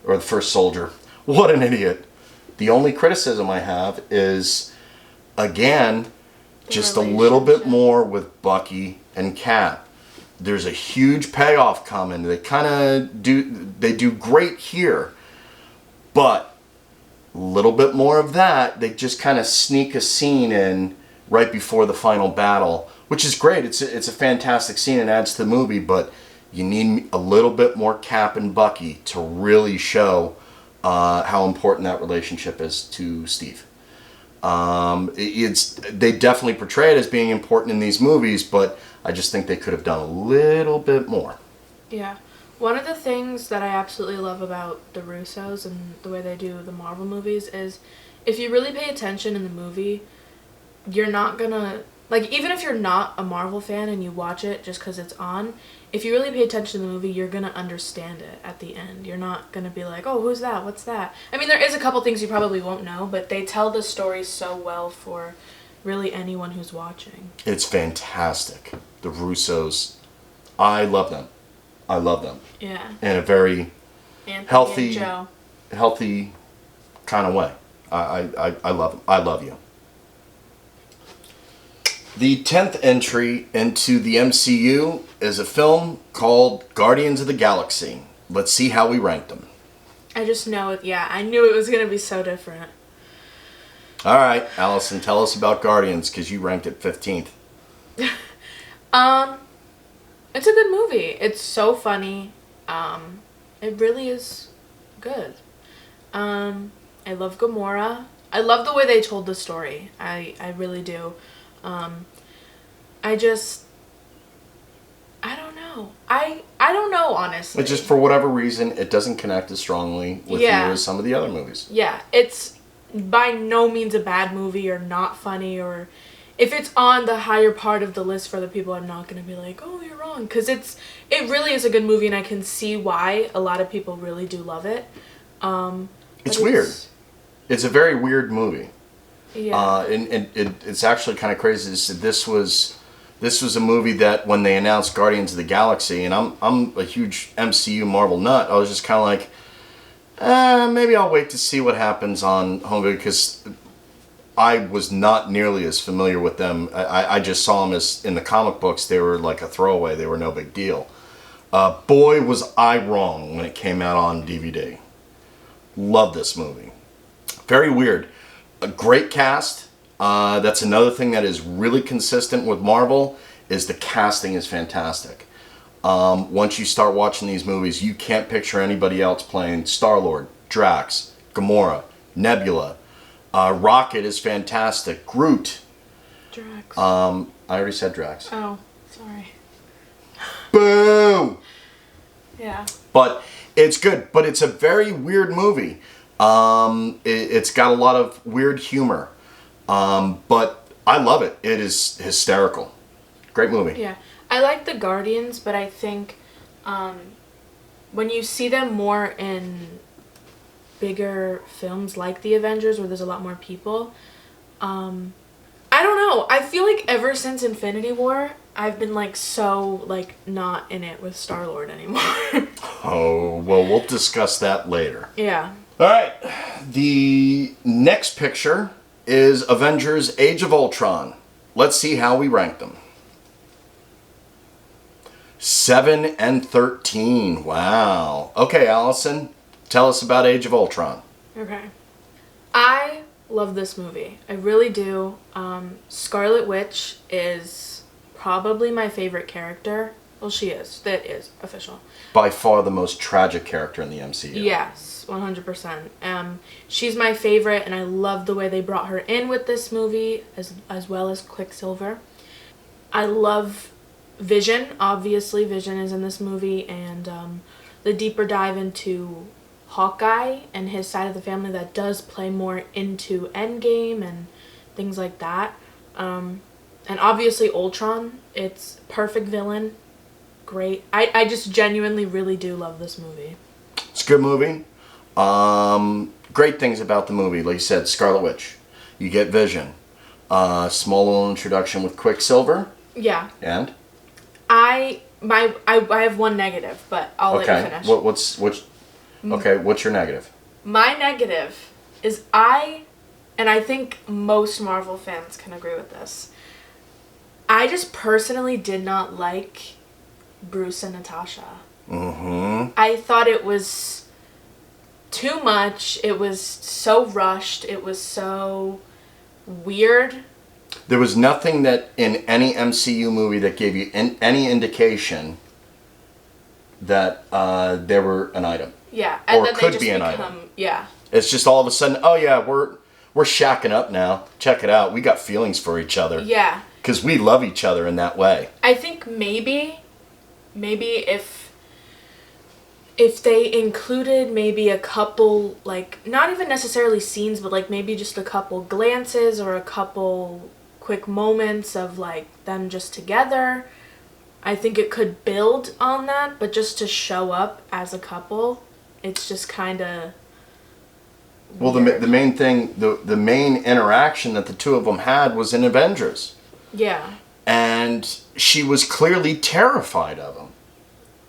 or the First Soldier. What an idiot. The only criticism I have is, again, just a little bit more with Bucky and Cap. There's a huge payoff coming. They kind of do great here. But a little bit more of that. They just kind of sneak a scene in right before the final battle, which is great. It's a fantastic scene and adds to the movie, but you need a little bit more Cap and Bucky to really show how important that relationship is to Steve. They definitely portray it as being important in these movies, but I just think they could have done a little bit more. Yeah. One of the things that I absolutely love about the Russos and the way they do the Marvel movies is if you really pay attention in the movie, you're not gonna... Like, even if you're not a Marvel fan and you watch it just because it's on, if you really pay attention to the movie, you're going to understand it at the end. You're not going to be like, oh, who's that? What's that? I mean, there is a couple things you probably won't know, but they tell the story so well for really anyone who's watching. It's fantastic. The Russos, I love them. I love them. Yeah. In a very healthy kind of way. I love them. I love you. The 10th entry into the MCU is a film called Guardians of the Galaxy. Let's see how we ranked them. I just know it. Yeah, I knew it was going to be so different. All right, Allison, tell us about Guardians, because you ranked it 15th. It's a good movie. It's so funny. It really is good. I love Gamora. I love the way they told the story. I really do. I don't know. I don't know, honestly. But just for whatever reason, it doesn't connect as strongly with you as some of the other movies. Yeah, it's by no means a bad movie or not funny, or if it's on the higher part of the list for the people, I'm not going to be like, oh, you're wrong. Because it really is a good movie, and I can see why a lot of people really do love it. It's weird. It's a very weird movie. Yeah. It's actually kind of crazy. This was a movie that when they announced Guardians of the Galaxy, and I'm a huge MCU Marvel nut. I was just kind of like, maybe I'll wait to see what happens on Home Video, because I was not nearly as familiar with them. I just saw them as in the comic books. They were like a throwaway. They were no big deal. Boy, was I wrong when it came out on DVD. Love this movie. Very weird. A great cast. That's another thing that is really consistent with Marvel, is the casting is fantastic. Once you start watching these movies, you can't picture anybody else playing Star-Lord, Drax, Gamora, Nebula. Rocket is fantastic. Groot. Drax. I already said Drax. Oh, sorry. Boo! Yeah. But it's good. But it's a very weird movie. It's got a lot of weird humor. But I love it. It is hysterical. Great movie. Yeah. I like the Guardians, but I think when you see them more in bigger films like the Avengers, where there's a lot more people, I don't know. I feel like ever since Infinity War, I've been like so like not in it with Star-Lord anymore. Oh, well, we'll discuss that later. Yeah. All right. The next picture is Avengers Age of Ultron. Let's see how we rank them. 7 and 13. Wow. Okay, Allison, tell us about Age of Ultron. Okay. I love this movie. I really do. Scarlet Witch is probably my favorite character. Well, she is. That is official. By far the most tragic character in the MCU. Yes, 100%. She's my favorite, and I love the way they brought her in with this movie, as well as Quicksilver. I love Vision. Obviously, Vision is in this movie, and the deeper dive into Hawkeye and his side of the family that does play more into Endgame and things like that. And obviously Ultron, it's perfect villain. Great. I just genuinely really do love this movie. It's a good movie. Great things about the movie. Like you said, Scarlet Witch. You get Vision. Small little introduction with Quicksilver. Yeah. And? I have one negative, but I'll let you finish. What's your negative? My negative is and I think most Marvel fans can agree with this, I just personally did not like Bruce and Natasha. Mm-hmm. I thought it was too much. It was so rushed. It was so weird. There was nothing that in any MCU movie that gave you any indication that they were an item. Yeah, and or then could they just be an become, item. Yeah. It's just all of a sudden, oh yeah, we're shacking up now. Check it out. We got feelings for each other. Yeah. Because we love each other in that way. I think maybe if they included maybe a couple, like, not even necessarily scenes, but like maybe just a couple glances or a couple quick moments of like them just together, I think it could build on that. But just to show up as a couple, it's just kind of well, the main thing, the main interaction that the two of them had was in Avengers. Yeah. And she was clearly terrified of him.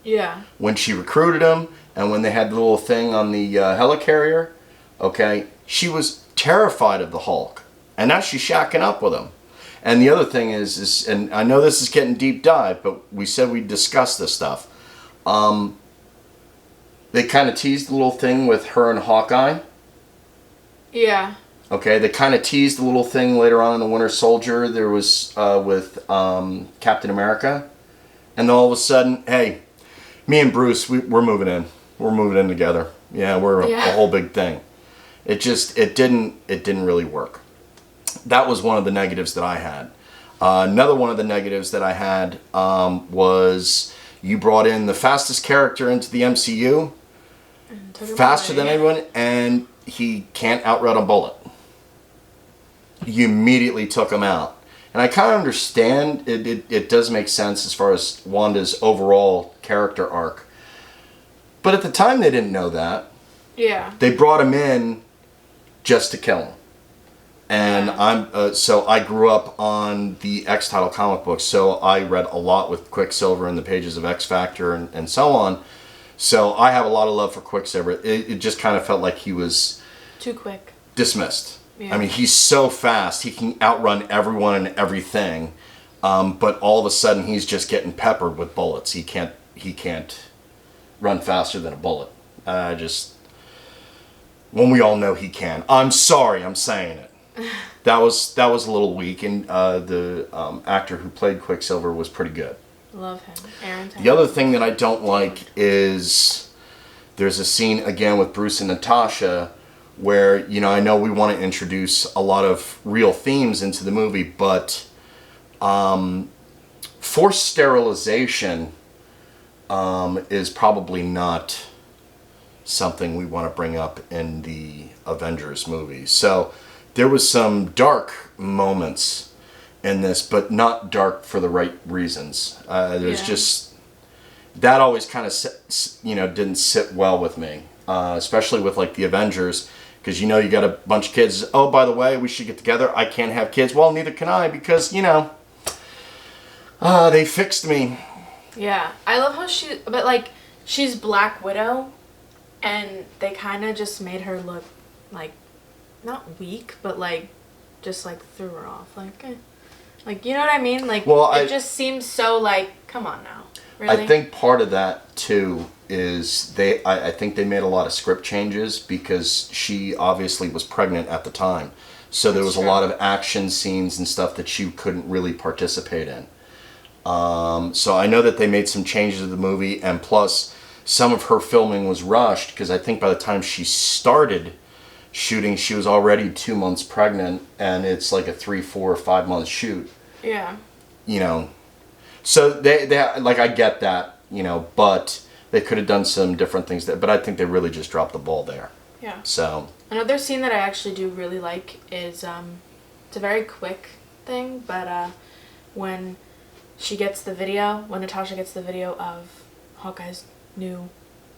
Yeah. When she recruited him and when they had the little thing on the helicarrier, okay, she was terrified of the Hulk. And now she's shacking up with him. And the other thing is, and I know this is getting deep dive, but we said we'd discuss this stuff. They kind of teased the little thing with her and Hawkeye. Yeah. Okay, they kind of teased the little thing later on in the Winter Soldier. There was with Captain America. And then all of a sudden, hey, me and Bruce, we're moving in. We're moving in together. Yeah, we're a whole big thing. It didn't really work. That was one of the negatives that I had. Another one of the negatives that I had was you brought in the fastest character into the MCU, faster than anyone, and he can't outrun a bullet. You immediately took him out. And I kind of understand, it does make sense as far as Wanda's overall character arc. But at the time they didn't know that. Yeah. They brought him in just to kill him. And so I grew up on the X title comic books, so I read a lot with Quicksilver in the pages of X Factor and so on. So I have a lot of love for Quicksilver. It just kind of felt like he was too quick, dismissed. Yeah. I mean, he's so fast, he can outrun everyone and everything, but all of a sudden he's just getting peppered with bullets. He can't run faster than a bullet. When we all know he can. I'm sorry, I'm saying it. That was a little weak, and the actor who played Quicksilver was pretty good. Love him, Aaron Taylor. The other thing that I don't like is there's a scene again with Bruce and Natasha where, I know we want to introduce a lot of real themes into the movie, but forced sterilization is probably not something we want to bring up in the Avengers movie. So there was some dark moments in this, but not dark for the right reasons. There's just that always kind of didn't sit well with me, especially with like the Avengers, because you got a bunch of kids. Oh, by the way, we should get together. I can't have kids. Well, neither can I, because they fixed me. Yeah, I love how she's Black Widow, and they kind of just made her look like not weak, but just threw her off. You know what I mean? It just seems so come on now. Really? I think part of that too is I think they made a lot of script changes because she obviously was pregnant at the time. So there was a lot of action scenes and stuff that she couldn't really participate in. So I know that they made some changes to the movie, and plus some of her filming was rushed because I think by the time she started shooting, she was already 2 months pregnant, and it's like a 3, 4, 5 month shoot. Yeah. So they I get that, but they could have done some different things there. But I think they really just dropped the ball there. Yeah. So another scene that I actually do really like is it's a very quick thing, but when Natasha gets the video of Hawkeye's new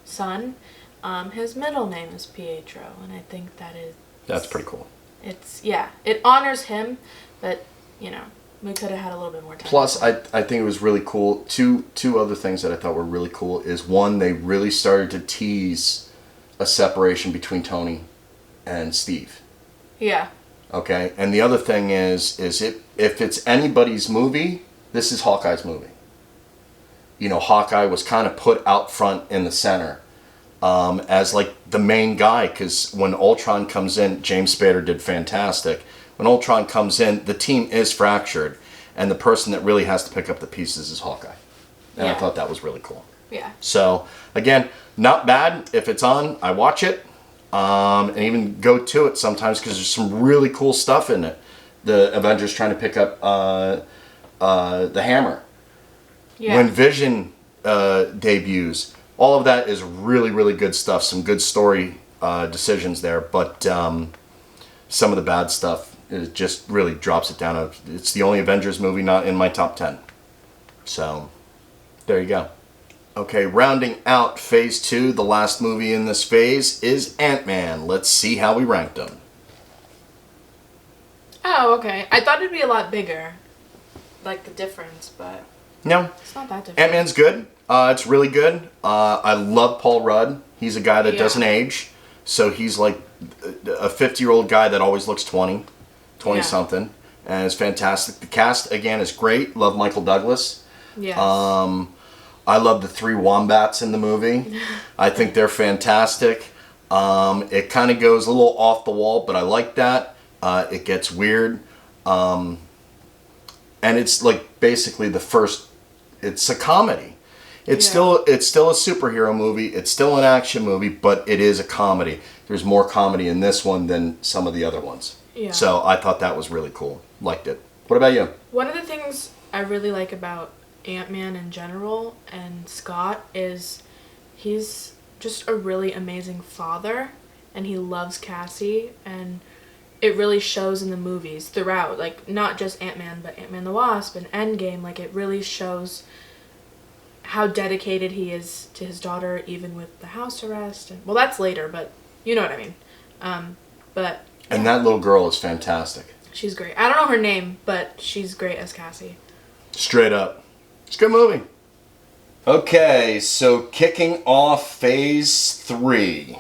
son, his middle name is Pietro, and I think that's pretty cool. It honors him, but we could have had a little bit more time. Plus, I think it was really cool. Two other things that I thought were really cool is, one, they really started to tease a separation between Tony and Steve. Yeah. Okay, and the other thing is if it's anybody's movie, this is Hawkeye's movie. Hawkeye was kind of put out front in the center as the main guy, because when Ultron comes in, James Spader did fantastic. When Ultron comes in, the team is fractured, and the person that really has to pick up the pieces is Hawkeye. And I thought that was really cool. Yeah. So, again, not bad. If it's on, I watch it, and even go to it sometimes, because there's some really cool stuff in it. The Avengers trying to pick up the hammer. Yeah. When Vision debuts, all of that is really, really good stuff. Some good story decisions there, but some of the bad stuff, it just really drops it down. It's the only Avengers movie not in my top 10. So, there you go. Okay, rounding out Phase 2, the last movie in this phase is Ant-Man. Let's see how we ranked them. Oh, okay. I thought it'd be a lot bigger, the difference, but no, it's not that different. Ant-Man's good. It's really good. I love Paul Rudd. He's a guy that doesn't age, so he's like a 50-year-old guy that always looks 20-something, and it's fantastic. The cast, again, is great. Love Michael Douglas. Yes. I love the 3 wombats in the movie. I think they're fantastic. It kind of goes a little off the wall, but I like that. It gets weird. And it's basically the first, it's a comedy. It's still a superhero movie. It's still an action movie, but it is a comedy. There's more comedy in this one than some of the other ones. Yeah. So I thought that was really cool. Liked it. What about you? One of the things I really like about Ant-Man in general and Scott is he's just a really amazing father, and he loves Cassie, and it really shows in the movies throughout, not just Ant-Man, but Ant-Man the Wasp and Endgame. It really shows how dedicated he is to his daughter, even with the house arrest. And, well, that's later, but you know what I mean. But And that little girl is fantastic. She's great. I don't know her name, but she's great as Cassie. Straight up. It's a good movie. Okay, so kicking off Phase 3.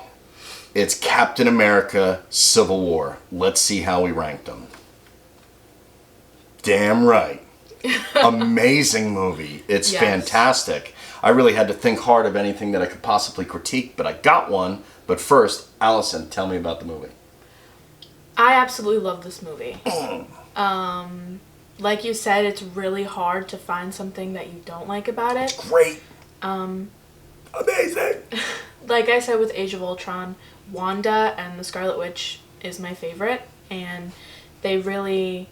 It's Captain America Civil War. Let's see how we ranked them. Damn right. Amazing movie. It's fantastic. I really had to think hard of anything that I could possibly critique, but I got one. But first, Allison, tell me about the movie. I absolutely love this movie. Like you said, it's really hard to find something that you don't like about it. Great. Amazing. Like I said with Age of Ultron, Wanda and the Scarlet Witch is my favorite, and they really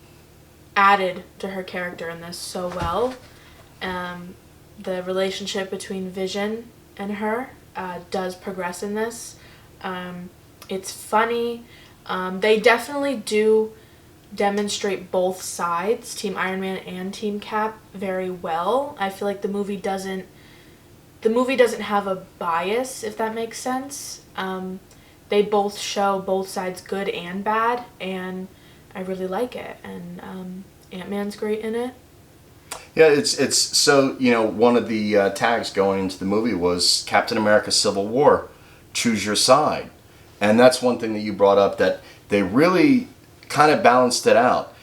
added to her character in this so well. The relationship between Vision and her does progress in this. It's funny. They definitely do demonstrate both sides, Team Iron Man and Team Cap, very well. I feel like the movie doesn't have a bias, if that makes sense. They both show both sides, good and bad, and I really like it. And Ant-Man's great in it. Yeah, it's so, one of the tags going into the movie was Captain America Civil War, choose your side. And that's one thing that you brought up, that they really kind of balanced it out.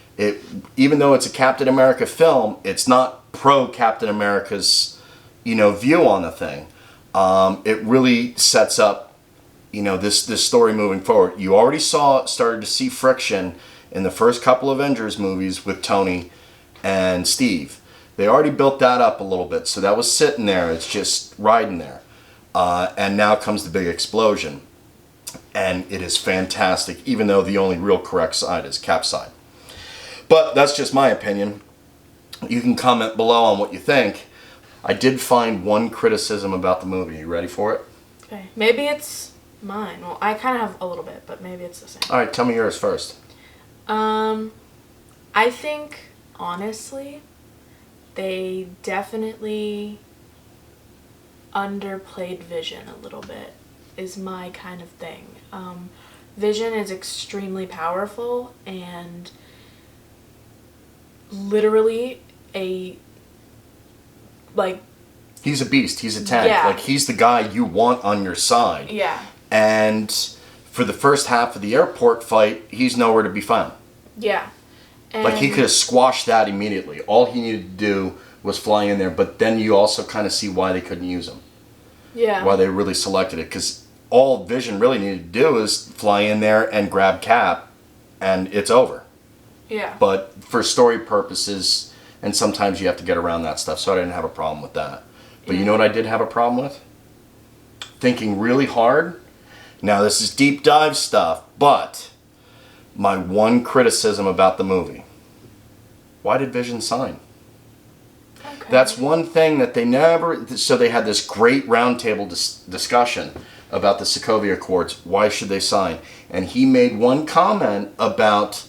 Even though it's a Captain America film, it's not pro Captain America's, view on the thing. It really sets up, this story moving forward. You already started to see friction in the first couple Avengers movies with Tony and Steve. They already built that up a little bit, so that was sitting there. It's just riding there. And now comes the big explosion. And it is fantastic, even though the only real correct side is Cap's side. But that's just my opinion. You can comment below on what you think. I did find one criticism about the movie. You ready for it? Okay. Maybe it's mine. Well, I kind of have a little bit, but maybe it's the same. All right, tell me yours first. I think, honestly, they definitely underplayed Vision a little bit, is my kind of thing. Vision is extremely powerful and literally he's a beast. He's a tank. Yeah. Like, he's the guy you want on your side. Yeah. And for the first half of the airport fight, he's nowhere to be found. Yeah. And Like, he could have squashed that immediately. All he needed to do was fly in there. But then you also kind of see why they couldn't use him. Yeah. Why they really selected it. Because all Vision really needed to do is fly in there and grab Cap, and it's over. Yeah. But for story purposes, and sometimes you have to get around that stuff, so I didn't have a problem with that. But you know what I did have a problem with? Thinking really hard. Now, this is deep dive stuff, but my one criticism about the movie: why did Vision sign? Okay. That's one thing that they never... So they had this great roundtable discussion about the Sokovia Accords. Why should they sign? And he made one comment about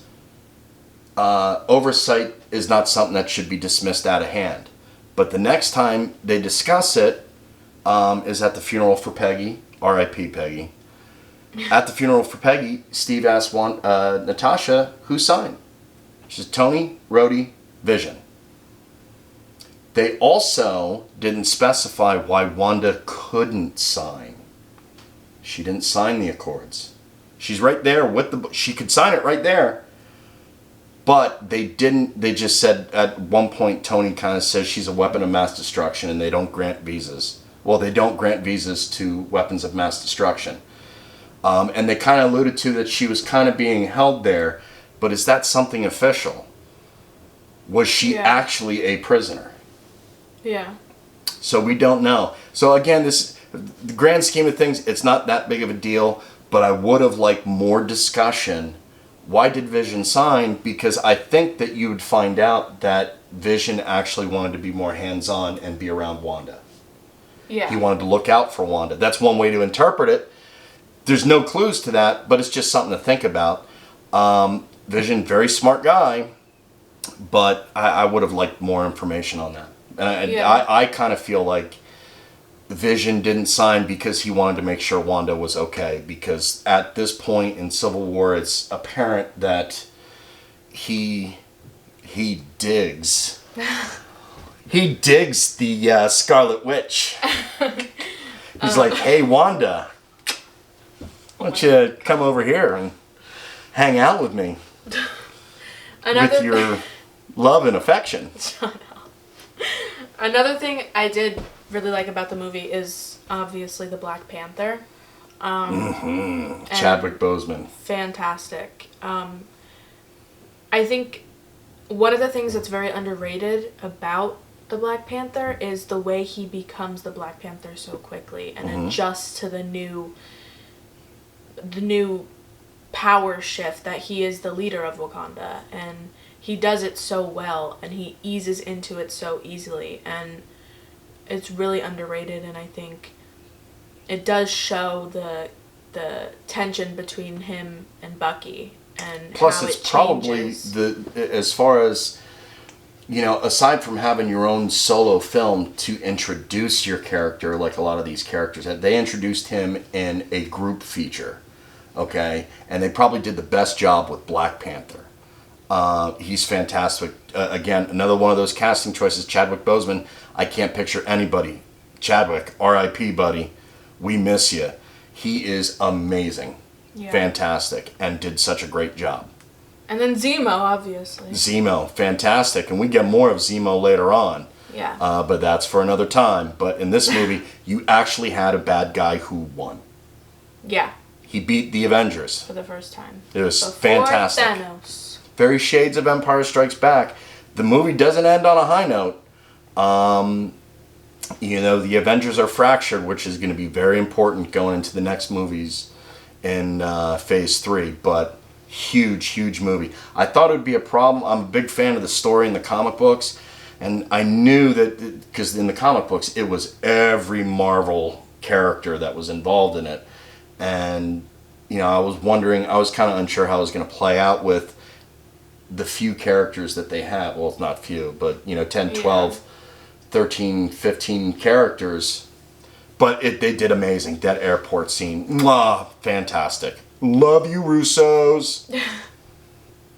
oversight is not something that should be dismissed out of hand. But the next time they discuss it is at the funeral for Peggy. R.I.P. Peggy. At the funeral for Peggy, Steve asked Natasha who signed. She said Tony, Rhodey, Vision. They also didn't specify why Wanda couldn't sign. She didn't sign the Accords. She's right there with the... She could sign it right there. But they didn't... They just said... At one point, Tony kind of says she's a weapon of mass destruction and they don't grant visas. Well, they don't grant visas to weapons of mass destruction. And they kind of alluded to that she was kind of being held there. But is that something official? Was she actually a prisoner? Yeah. So we don't know. So again, the grand scheme of things, it's not that big of a deal, but I would have liked more discussion. Why did Vision sign? Because I think that you would find out that Vision actually wanted to be more hands-on and be around Wanda. Yeah. He wanted to look out for Wanda. That's one way to interpret it. There's no clues to that, but it's just something to think about. Vision, very smart guy, but I would have liked more information on that. And I kind of feel like Vision didn't sign because he wanted to make sure Wanda was okay. Because at this point in Civil War, it's apparent that he digs. He digs the Scarlet Witch. He's like, hey, Wanda, why don't you come over here and hang out with me with your love and affection. Another thing I did really like about the movie is obviously the Black Panther. Chadwick Boseman. Fantastic. I think one of the things that's very underrated about the Black Panther is the way he becomes the Black Panther so quickly and adjusts to the new power shift that he is the leader of Wakanda, and he does it so well and he eases into it so easily, and it's really underrated. And I think it does show the tension between him and Bucky, and plus how it's it probably as far as, you know, aside from having your own solo film to introduce your character, like a lot of these characters, they introduced him in a group feature, okay? And they probably did the best job with Black Panther. He's fantastic. Again, another one of those casting choices, Chadwick Boseman. I can't picture anybody. Chadwick, R.I.P., buddy. We miss you. He is amazing. Yeah. Fantastic. And did such a great job. And then Zemo, obviously. Zemo, fantastic. And we get more of Zemo later on. Yeah. But that's for another time. But in this movie, you actually had a bad guy who won. Yeah. He beat the Avengers. For the first time. It was fantastic. Thanos. Very shades of Empire Strikes Back. The movie doesn't end on a high note. You know, the Avengers are fractured, which is going to be very important going into the next movies in Phase 3. But huge movie. I thought it would be a problem. I'm a big fan of the story in the comic books. And I knew that, because in the comic books, it was every Marvel character that was involved in it. And, you know, I was kind of unsure how it was going to play out with the few characters that they have. Well, it's not few, but, you know, 10, 12, 13, 15 characters. But they did amazing. That airport scene, mwah, fantastic. Love you, Russos.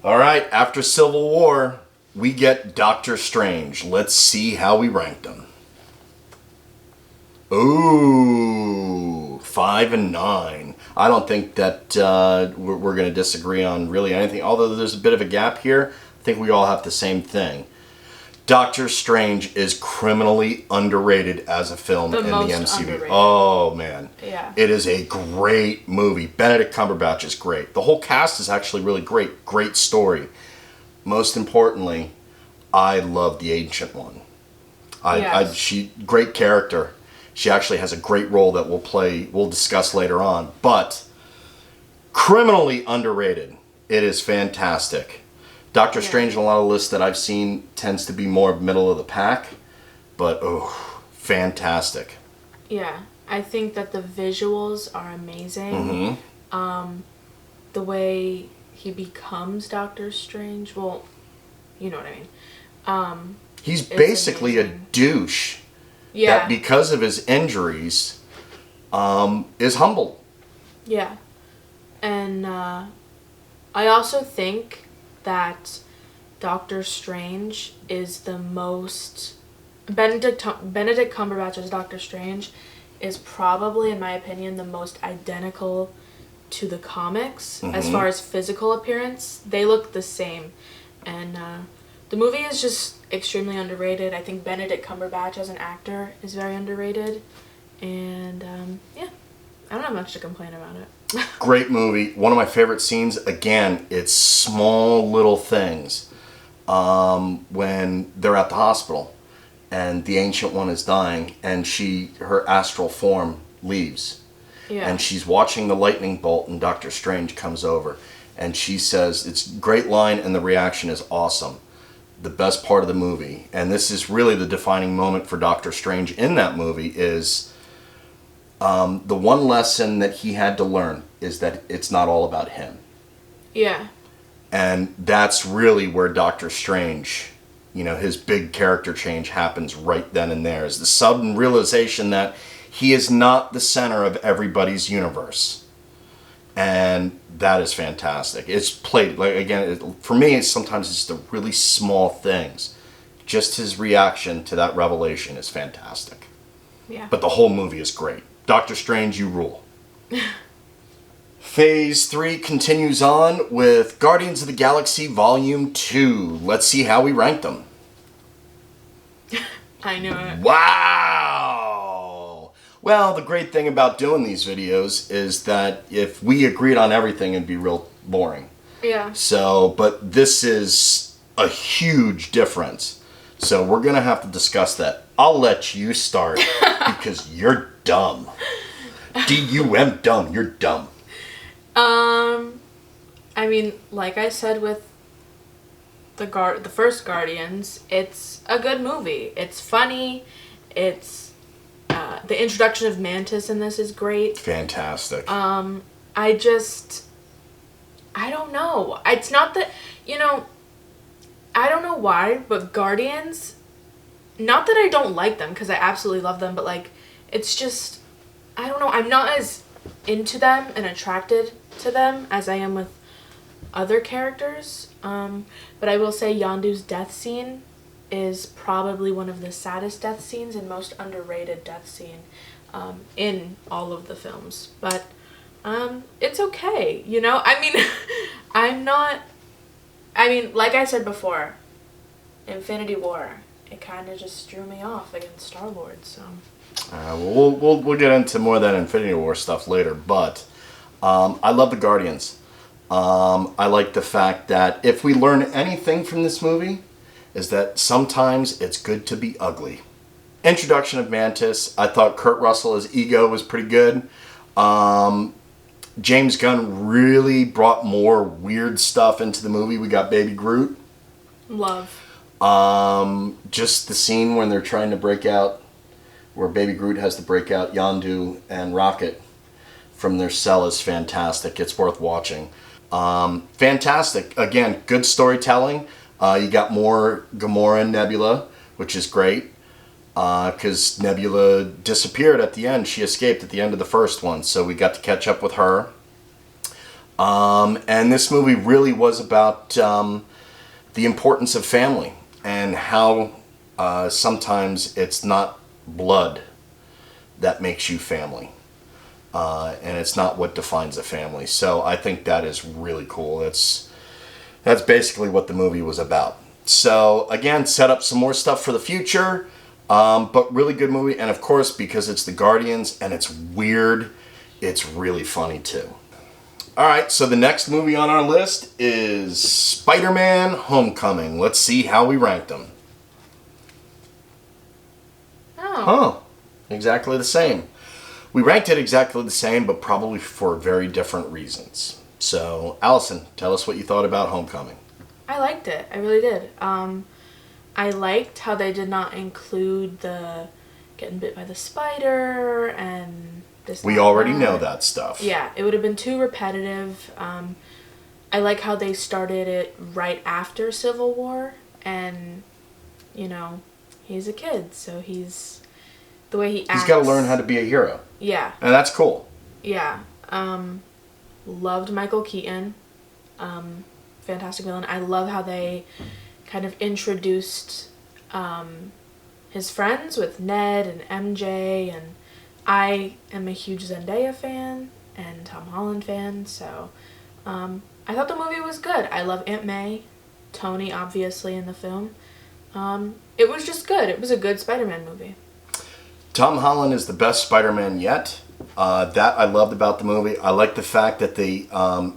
All right, after Civil War, we get Doctor Strange. Let's see how we ranked him. Ooh, 5 and 9. I don't think that we're going to disagree on really anything. Although there's a bit of a gap here, I think we all have the same thing. Doctor Strange is criminally underrated as a film in the MCU. Underrated. Oh, man. Yeah. It is a great movie. Benedict Cumberbatch is great. The whole cast is actually really great. Great story. Most importantly, I love the Ancient One. She great character. She actually has a great role that we'll discuss later on. But criminally underrated. It is fantastic. Doctor Strange, in a lot of lists that I've seen, tends to be more middle of the pack. But, fantastic. Yeah. I think that the visuals are amazing. The way he becomes Doctor Strange, well, you know what I mean. He's basically amazing. A douche. Yeah. That because of his injuries, is humble. Yeah. And I also think that Doctor Strange is the most... Benedict Cumberbatch's Doctor Strange is probably, in my opinion, the most identical to the comics. As far as physical appearance, they look the same. And the movie is just extremely underrated. I think Benedict Cumberbatch as an actor is very underrated. And I don't have much to complain about it. Great movie. One of my favorite scenes, again, it's small little things. When they're at the hospital and the Ancient One is dying and her astral form leaves. Yeah. And she's watching the lightning bolt and Doctor Strange comes over and she says, it's a great line and the reaction is awesome. The best part of the movie, and this is really the defining moment for Doctor Strange in that movie, is the one lesson that he had to learn is that it's not all about him. Yeah. And that's really where Doctor Strange, you know, his big character change happens right then and there. Is the sudden realization that He is not the center of everybody's universe. And that is fantastic. It's played, like, again, for me, sometimes it's the really small things. Just his reaction to that revelation is fantastic. Yeah. But the whole movie is great. Doctor Strange, you rule. Phase 3 continues on with Guardians of the Galaxy Volume 2. Let's see how we rank them. I knew it. Wow! Well, the great thing about doing these videos is that if we agreed on everything, it'd be real boring. Yeah. So, but this is a huge difference. So we're going to have to discuss that. I'll let you start because you're dumb. D-U-M, dumb. You're dumb. I mean, like I said with the first Guardians, it's a good movie. It's funny. It's the introduction of Mantis in this is great. Fantastic. I don't know. It's not that, I don't know why, but Guardians, not that I don't like them, because I absolutely love them, but, like, it's just, I don't know, I'm not as into them and attracted to them as I am with other characters. But I will say Yondu's death scene is probably one of the saddest death scenes and most underrated death scene in all of the films. But it's okay, I mean, like I said before, Infinity War, it kind of just drew me off against Star-Lord, so. We'll get into more of that Infinity War stuff later, but I love the Guardians. I like the fact that if we learn anything from this movie, is that sometimes it's good to be ugly. Introduction of Mantis, I thought Kurt Russell as Ego was pretty good. James Gunn really brought more weird stuff into the movie. We got Baby Groot. Love. Just the scene when they're trying to break out, where Baby Groot has to break out Yondu and Rocket from their cell is fantastic. It's worth watching. Fantastic. Again, good storytelling. You got more Gamora and Nebula, which is great. Because Nebula disappeared at the end. She escaped at the end of the first one. So we got to catch up with her. And this movie really was about the importance of family. And how sometimes it's not blood that makes you family. And it's not what defines a family. So I think that is really cool. That's basically what the movie was about. So again, set up some more stuff for the future. But really good movie. And of course, because it's the Guardians and it's weird, it's really funny too. Alright, so the next movie on our list is Spider-Man Homecoming. Let's see how we ranked them. Oh. Exactly the same. We ranked it exactly the same, but probably for very different reasons. So, Allison, tell us what you thought about Homecoming. I liked it. I really did. I liked how they did not include the getting bit by the spider and this. We already know that stuff. Yeah, it would have been too repetitive. I like how they started it right after Civil War, and he's a kid, so he's the way he acts. He's got to learn how to be a hero. Yeah. And that's cool. Yeah. Loved Michael Keaton. Fantastic villain. I love how they kind of introduced his friends with Ned and MJ, and I am a huge Zendaya fan and Tom Holland fan, so I thought the movie was good. I love Aunt May, Tony obviously in the film. It was just good. It was a good Spider-Man movie. Tom Holland is the best Spider-Man yet. That I loved about the movie. I like the fact that they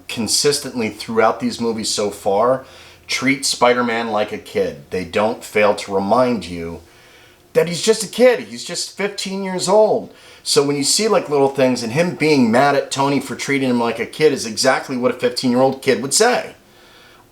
consistently throughout these movies so far treat Spider-Man like a kid. They don't fail to remind you that he's just a kid. He's just 15 years old. So when you see like little things, and him being mad at Tony for treating him like a kid is exactly what a 15-year-old kid would say.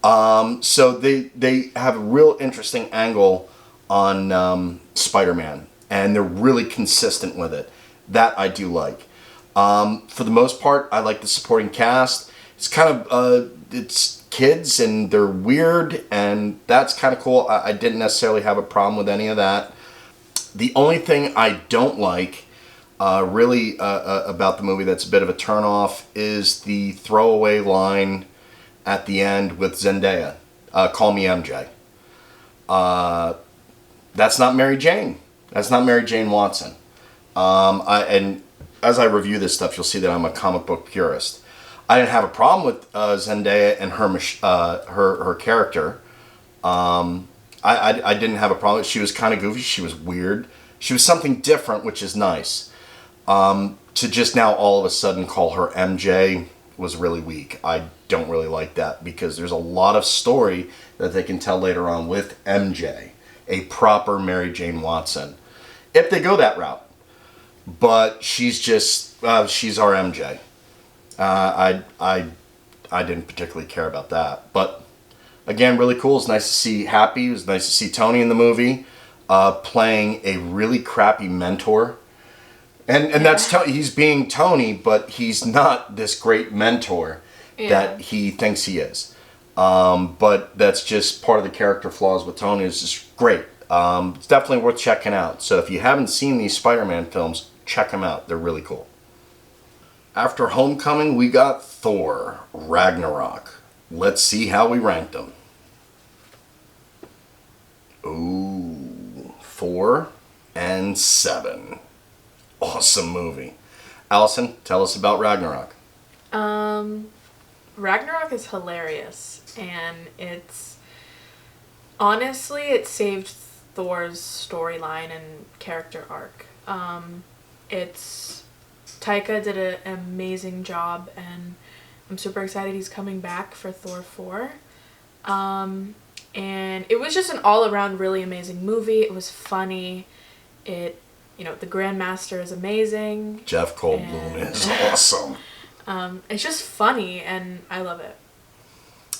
So they have a real interesting angle on Spider-Man, and they're really consistent with it. That I do like. For the most part, I like the supporting cast. It's kind of it's kids and they're weird, and that's kind of cool. I didn't necessarily have a problem with any of that. The only thing I don't like Really, about the movie that's a bit of a turnoff is the throwaway line at the end with Zendaya. Call me MJ. That's not Mary Jane. That's not Mary Jane Watson. And as I review this stuff, you'll see that I'm a comic book purist. I didn't have a problem with Zendaya and her character. I didn't have a problem. She was kind of goofy. She was weird. She was something different, which is nice. To just now all of a sudden call her MJ was really weak. I don't really like that because there's a lot of story that they can tell later on with MJ, a proper Mary Jane Watson, if they go that route. But she's just she's our MJ. I didn't particularly care about that, but again, really cool. It's nice to see Happy. It was nice to see Tony in the movie, playing a really crappy mentor. And that's he's being Tony, but he's not this great mentor that he thinks he is. But that's just part of the character flaws with Tony. It's just great. It's definitely worth checking out. So if you haven't seen these Spider-Man films, check them out. They're really cool. After Homecoming, we got Thor Ragnarok. Let's see how we ranked them. Ooh, 4 and 7. Awesome movie. Allison, tell us about Ragnarok. Ragnarok is hilarious, and it's honestly it saved Thor's storyline and character arc. It's Taika did an amazing job, and I'm super excited he's coming back for Thor 4. And it was just an all-around really amazing movie. It was funny. The Grandmaster is amazing. Jeff Goldblum is awesome. It's just funny, and I love it.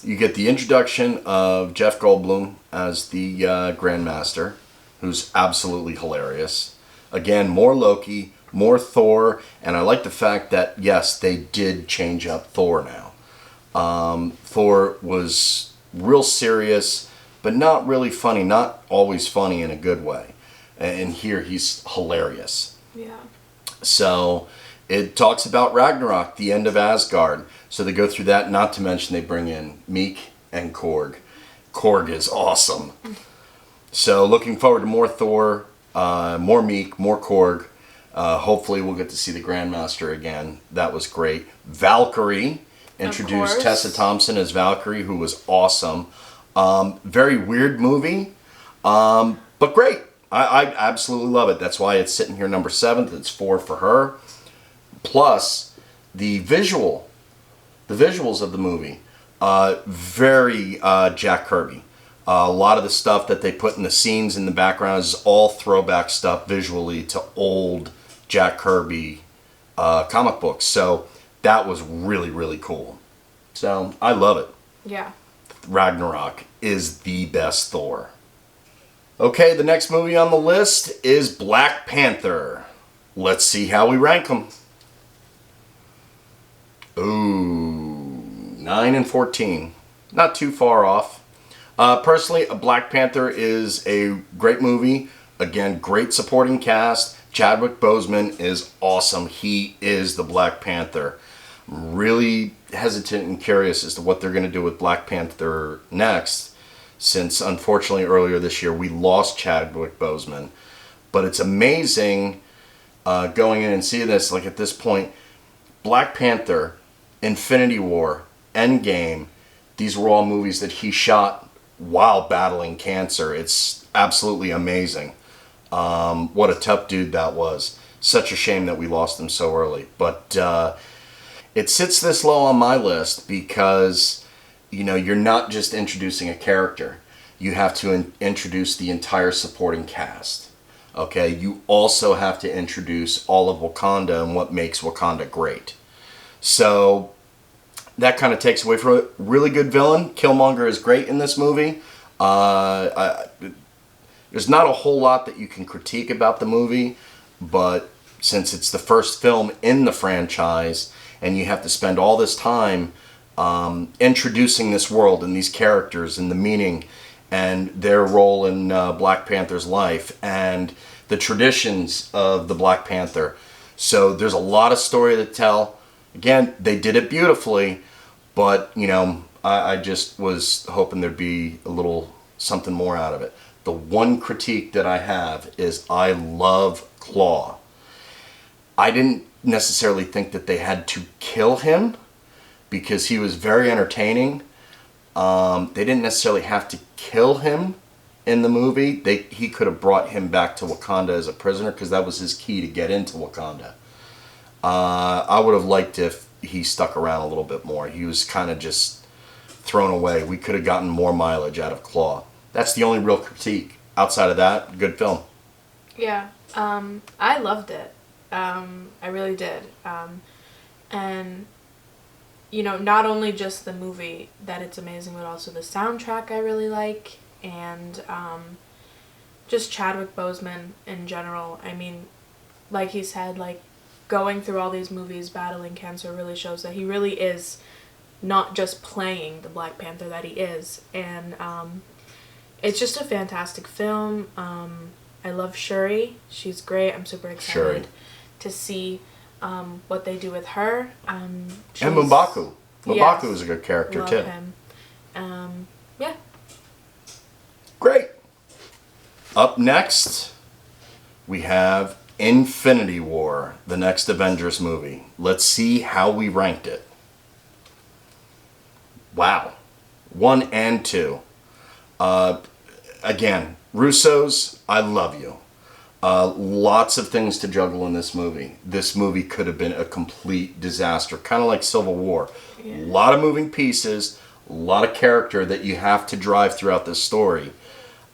You get the introduction of Jeff Goldblum as the Grandmaster, who's absolutely hilarious. Again, more Loki, more Thor, and I like the fact that, yes, they did change up Thor now. Thor was real serious, but not really funny, not always funny in a good way. And here he's hilarious. Yeah. So it talks about Ragnarok, the end of Asgard. So they go through that, not to mention they bring in Meek and Korg. Korg is awesome. So looking forward to more Thor, more Meek, more Korg. Hopefully we'll get to see the Grandmaster again. That was great. Valkyrie introduced Tessa Thompson as Valkyrie, who was awesome. Very weird movie, but great. I absolutely love it. That's why it's sitting here number 7th. It's 4 for her. Plus, the visuals of the movie, very Jack Kirby. A lot of the stuff that they put in the scenes in the background is all throwback stuff visually to old Jack Kirby comic books. So that was really, really cool. So I love it. Yeah. Ragnarok is the best Thor. Okay, the next movie on the list is Black Panther. Let's see how we rank them. Ooh, 9 and 14. Not too far off. Personally, Black Panther is a great movie. Again, great supporting cast. Chadwick Boseman is awesome. He is the Black Panther. I'm really hesitant and curious as to what they're going to do with Black Panther next, since unfortunately earlier this year we lost Chadwick Boseman. But it's amazing going in and seeing this. Like at this point, Black Panther, Infinity War, Endgame, these were all movies that he shot while battling cancer. It's absolutely amazing. What a tough dude that was. Such a shame that we lost him so early. But it sits this low on my list because, you're not just introducing a character. You have to introduce the entire supporting cast. Okay? You also have to introduce all of Wakanda and what makes Wakanda great. So that kind of takes away from a really good villain. Killmonger is great in this movie. There's not a whole lot that you can critique about the movie, but since it's the first film in the franchise and you have to spend all this time introducing this world and these characters and the meaning and their role in Black Panther's life and the traditions of the Black Panther. So there's a lot of story to tell. Again, they did it beautifully, but I just was hoping there'd be a little something more out of it. The one critique that I have is I love Claw. I didn't necessarily think that they had to kill him because he was very entertaining. They didn't necessarily have to kill him in the movie. He could have brought him back to Wakanda as a prisoner because that was his key to get into Wakanda. I would have liked if he stuck around a little bit more. He was kind of just thrown away. We could have gotten more mileage out of Claw. That's the only real critique. Outside of that, good film. Yeah, I loved it. I really did. And, not only just the movie that it's amazing, but also the soundtrack I really like. And just Chadwick Boseman in general. I mean, like he said, like, going through all these movies, battling cancer really shows that he really is not just playing the Black Panther that he is. And it's just a fantastic film. I love Shuri. She's great. I'm super excited to see what they do with her. And M'Baku. M'Baku is a good character love too. Him. Yeah. Great. Up next, we have Infinity War, the next Avengers movie. Let's see how we ranked it. Wow. 1 and 2. Again, Russo's, I love you. Lots of things to juggle in this movie. This movie could have been a complete disaster, kind of like Civil War. Yeah. A lot of moving pieces, a lot of character that you have to drive throughout this story.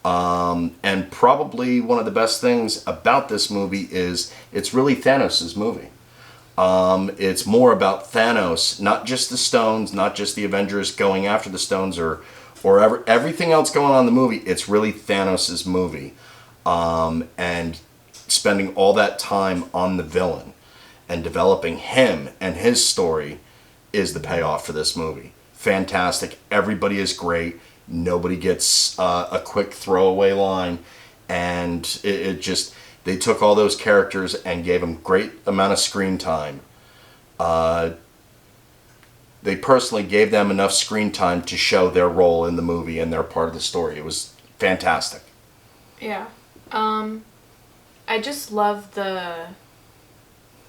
And probably one of the best things about this movie is it's really Thanos' movie. It's more about Thanos, not just the stones, not just the Avengers going after the stones or everything else going on in the movie. It's really Thanos' movie. And spending all that time on the villain and developing him and his story is the payoff for this movie. Fantastic. Everybody is great. Nobody gets a quick throwaway line. And it just, they took all those characters and gave them great amount of screen time. They personally gave them enough screen time to show their role in the movie and their part of the story. It was fantastic. Yeah. I just love the,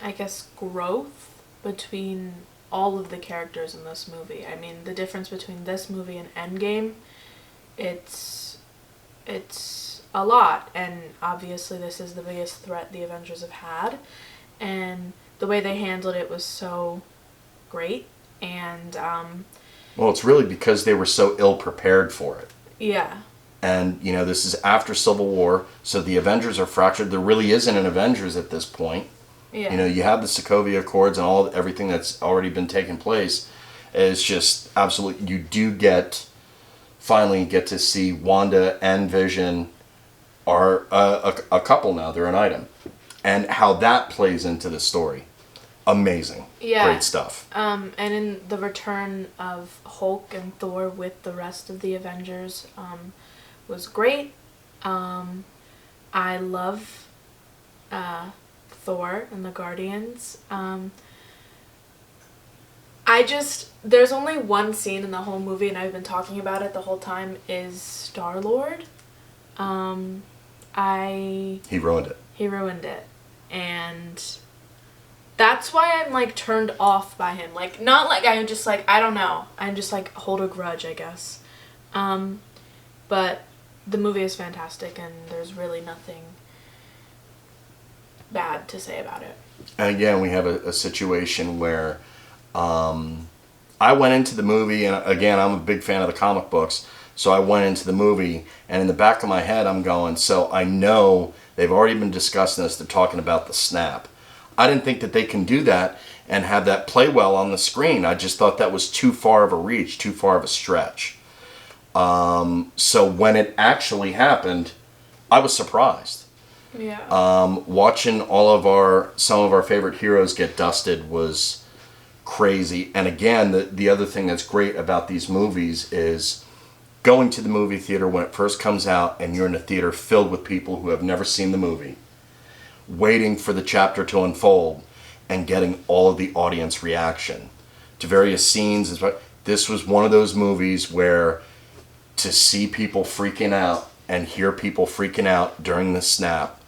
I guess, growth between all of the characters in this movie. I mean, the difference between this movie and Endgame, it's a lot. And obviously this is the biggest threat the Avengers have had. And the way they handled it was so great. And, well, it's really because they were so ill prepared for it. Yeah. And, this is after Civil War, so the Avengers are fractured. There really isn't an Avengers at this point. Yeah. You have the Sokovia Accords and everything that's already been taking place. It's just absolutely, you do finally get to see Wanda and Vision are a couple now. They're an item. And how that plays into the story. Amazing. Yeah. Great stuff. And in the return of Hulk and Thor with the rest of the Avengers, was great. I love Thor and the Guardians. There's only one scene in the whole movie, and I've been talking about it the whole time, is Star-Lord. He ruined it. He ruined it. And that's why I'm, like, turned off by him. Like, not like I'm just like, I don't know. I'm just like, hold a grudge, I guess. But the movie is fantastic, and there's really nothing bad to say about it. And again, we have a situation where I went into the movie, and again, I'm a big fan of the comic books, so I went into the movie, and in the back of my head, I'm going, so I know they've already been discussing this, they're talking about the snap. I didn't think that they can do that and have that play well on the screen. I just thought that was too far of a reach, too far of a stretch. So when it actually happened, I was surprised. Yeah. Watching some of our favorite heroes get dusted was crazy. And again, the other thing that's great about these movies is going to the movie theater when it first comes out and you're in a theater filled with people who have never seen the movie. waiting for the chapter to unfold and getting all of the audience reaction to various scenes. This was one of those movies where to see people freaking out and hear people freaking out during the snap,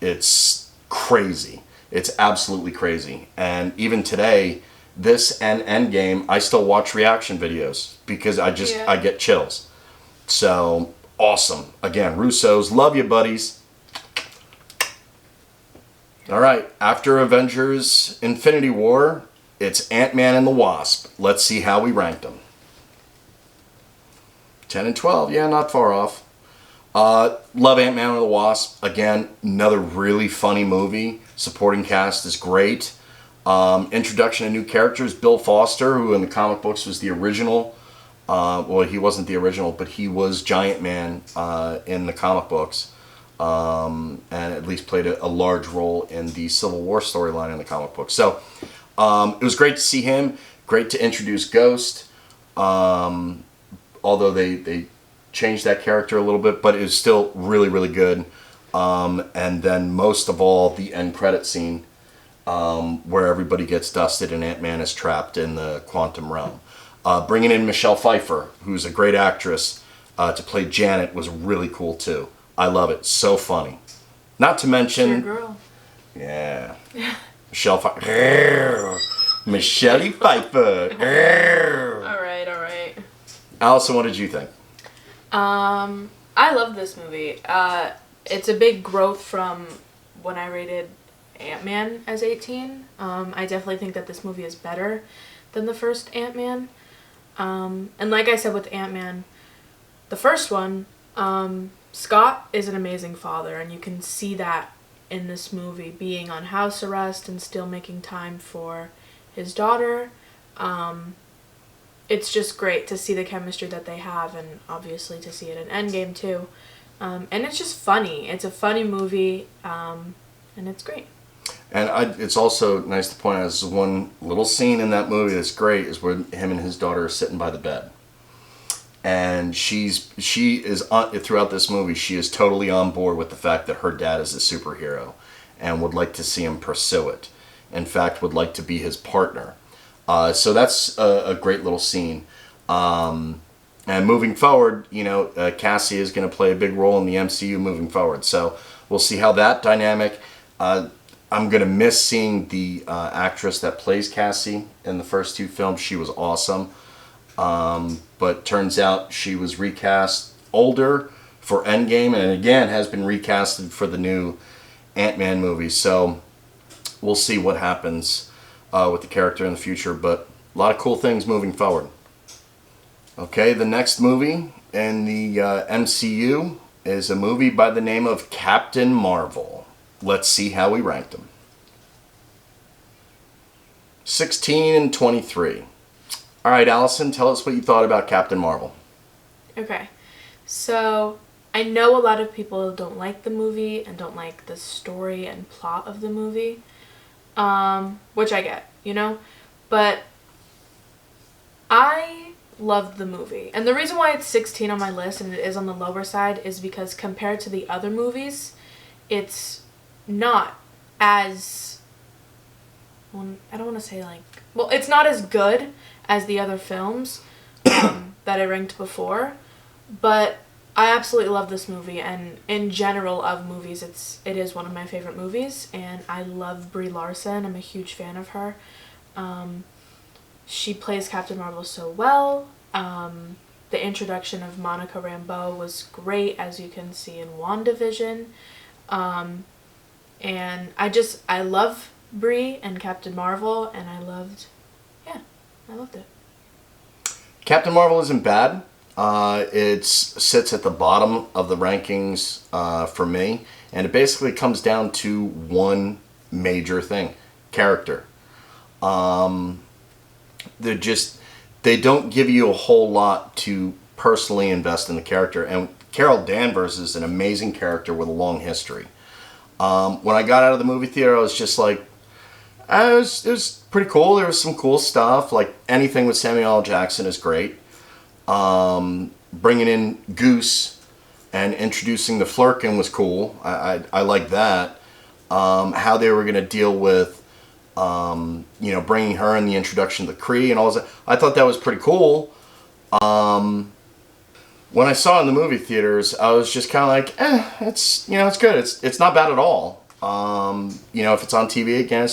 it's crazy. It's absolutely crazy. And even today, this and Endgame, I still watch reaction videos because I get chills. So, awesome. Again, Russos, love you, buddies. All right, after Avengers Infinity War, it's Ant-Man and the Wasp. Let's see how we ranked them. 10 and 12, yeah, not far off. Love Ant-Man and the Wasp. Again, another really funny movie. Supporting cast is great. Introduction of new characters. Bill Foster, who in the comic books was the original. Well, he wasn't the original, but he was Giant Man in the comic books. And at least played a large role in the Civil War storyline in the comic book. So it was great to see him. Great to introduce Ghost. Although they changed that character a little bit, but it was still really, really good. And then most of all, the end credit scene where everybody gets dusted and Ant-Man is trapped in the quantum realm. Bringing in Michelle Pfeiffer, who's a great actress, to play Janet was really cool too. I love it. So funny. Not to mention... Your girl. Yeah. Michelle Pfeiffer. Michelle Pfeiffer. All right. Allison, what did you think? I love this movie. It's a big growth from when I rated Ant-Man as 18. I definitely think that this movie is better than the first Ant-Man. And like I said with Ant-Man, the first one, Scott is an amazing father, and you can see that in this movie, being on house arrest and still making time for his daughter. It's just great to see the chemistry that they have, and obviously to see it in Endgame too. And it's just funny. It's a funny movie, and it's great. And it's also nice to point out, this is one little scene in that movie that's great, is where him and his daughter are sitting by the bed. And she is throughout this movie, she is totally on board with the fact that her dad is a superhero and would like to see him pursue it. In fact, would like to be his partner. So that's a great little scene. And moving forward, Cassie is going to play a big role in the MCU moving forward. So we'll see how that dynamic... I'm going to miss seeing the actress that plays Cassie in the first two films. She was awesome. But turns out she was recast older for Endgame, and again has been recasted for the new Ant-Man movie. So we'll see what happens with the character in the future, but a lot of cool things moving forward. Okay, the next movie in the MCU is a movie by the name of Captain Marvel. Let's see how we ranked them. 16 and 23. All right, Allison, tell us what you thought about Captain Marvel. Okay, so I know a lot of people don't like the movie and don't like the story and plot of the movie, which I get, but I loved the movie. And the reason why it's 16 on my list and it is on the lower side is because compared to the other movies, it's not as... Well, I don't want to say it's not as good as the other films that I ranked before, but I absolutely love this movie, and in general of movies, it is one of my favorite movies, and I love Brie Larson. I'm a huge fan of her. She plays Captain Marvel so well. The introduction of Monica Rambeau was great, as you can see in WandaVision. And I love Brie and Captain Marvel, and I loved it. Captain Marvel isn't bad. It sits at the bottom of the rankings for me, and it basically comes down to one major thing: character. They don't give you a whole lot to personally invest in the character, and Carol Danvers is an amazing character with a long history. When I got out of the movie theater, I was just like, it was pretty cool. There was some cool stuff. Like anything with Samuel L. Jackson is great. Bringing in Goose and introducing the Flurkin was cool. I like that. how they were going to deal with, bringing her in the introduction of the Kree and all that. I thought that was pretty cool. When I saw it in the movie theaters, I was just kind of like, it's good. It's not bad at all. If it's on TV again,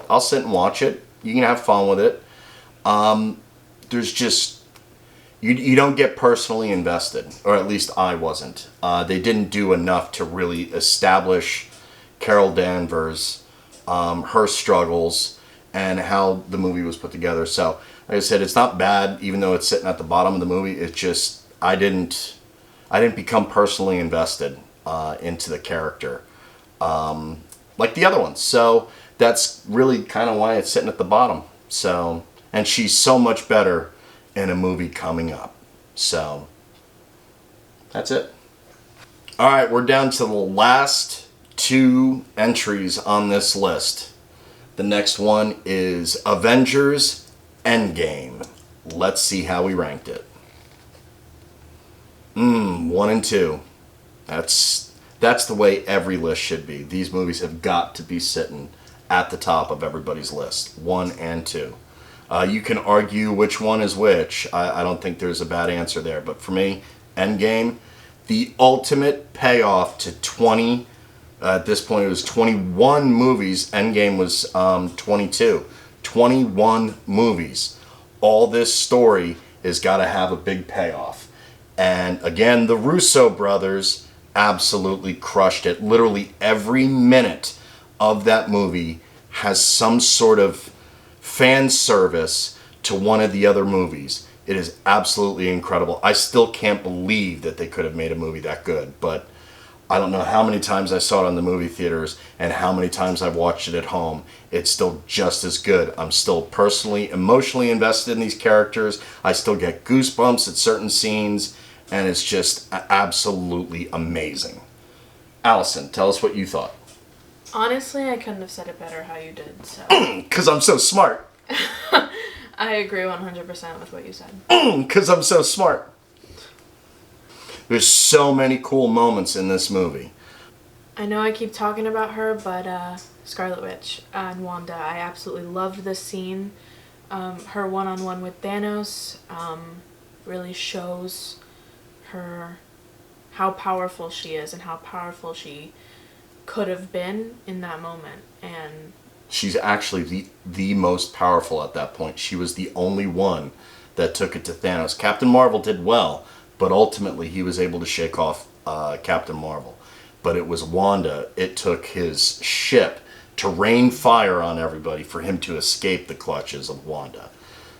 I'll sit and watch it. You can have fun with it. There's just, you don't get personally invested, or at least I wasn't. They didn't do enough to really establish Carol Danvers, her struggles, and how the movie was put together. So, like I said, it's not bad, even though it's sitting at the bottom of the movie. It's just, I didn't become personally invested into the character like the other ones. So that's really kind of why it's sitting at the bottom. So, and she's so much better in a movie coming up. So that's it. All right, we're down to the last 2 entries on this list. The next one is Avengers Endgame. Let's see how we ranked it. 1 and 2. That's the way every list should be. These movies have got to be sitting at the top of everybody's list. 1 and 2. You can argue which one is which. I don't think there's a bad answer there. But for me, Endgame, the ultimate payoff to 20. At this point, it was 21 movies. Endgame was 22. 21 movies. All this story has got to have a big payoff. And again, the Russo brothers absolutely crushed it. Literally every minute of that movie has some sort of fan service to one of the other movies. It is absolutely incredible. I still can't believe that they could have made a movie that good, but I don't know how many times I saw it in the movie theaters and how many times I've watched it at home. It's still just as good. I'm still personally, emotionally invested in these characters. I still get goosebumps at certain scenes, and it's just absolutely amazing. Allison, tell us what you thought. Honestly, I couldn't have said it better how you did, so. Because I'm so smart. I agree 100% with what you said. Because I'm so smart. There's so many cool moments in this movie. I know I keep talking about her, but Scarlet Witch and Wanda, I absolutely loved this scene. Her one-on-one with Thanos really shows her how powerful she is and how powerful she could have been in that moment. And she's actually the most powerful at that point. She was the only one that took it to Thanos. Captain Marvel did well, but ultimately he was able to shake off Captain Marvel. But it was Wanda. It took his ship to rain fire on everybody for him to escape the clutches of Wanda.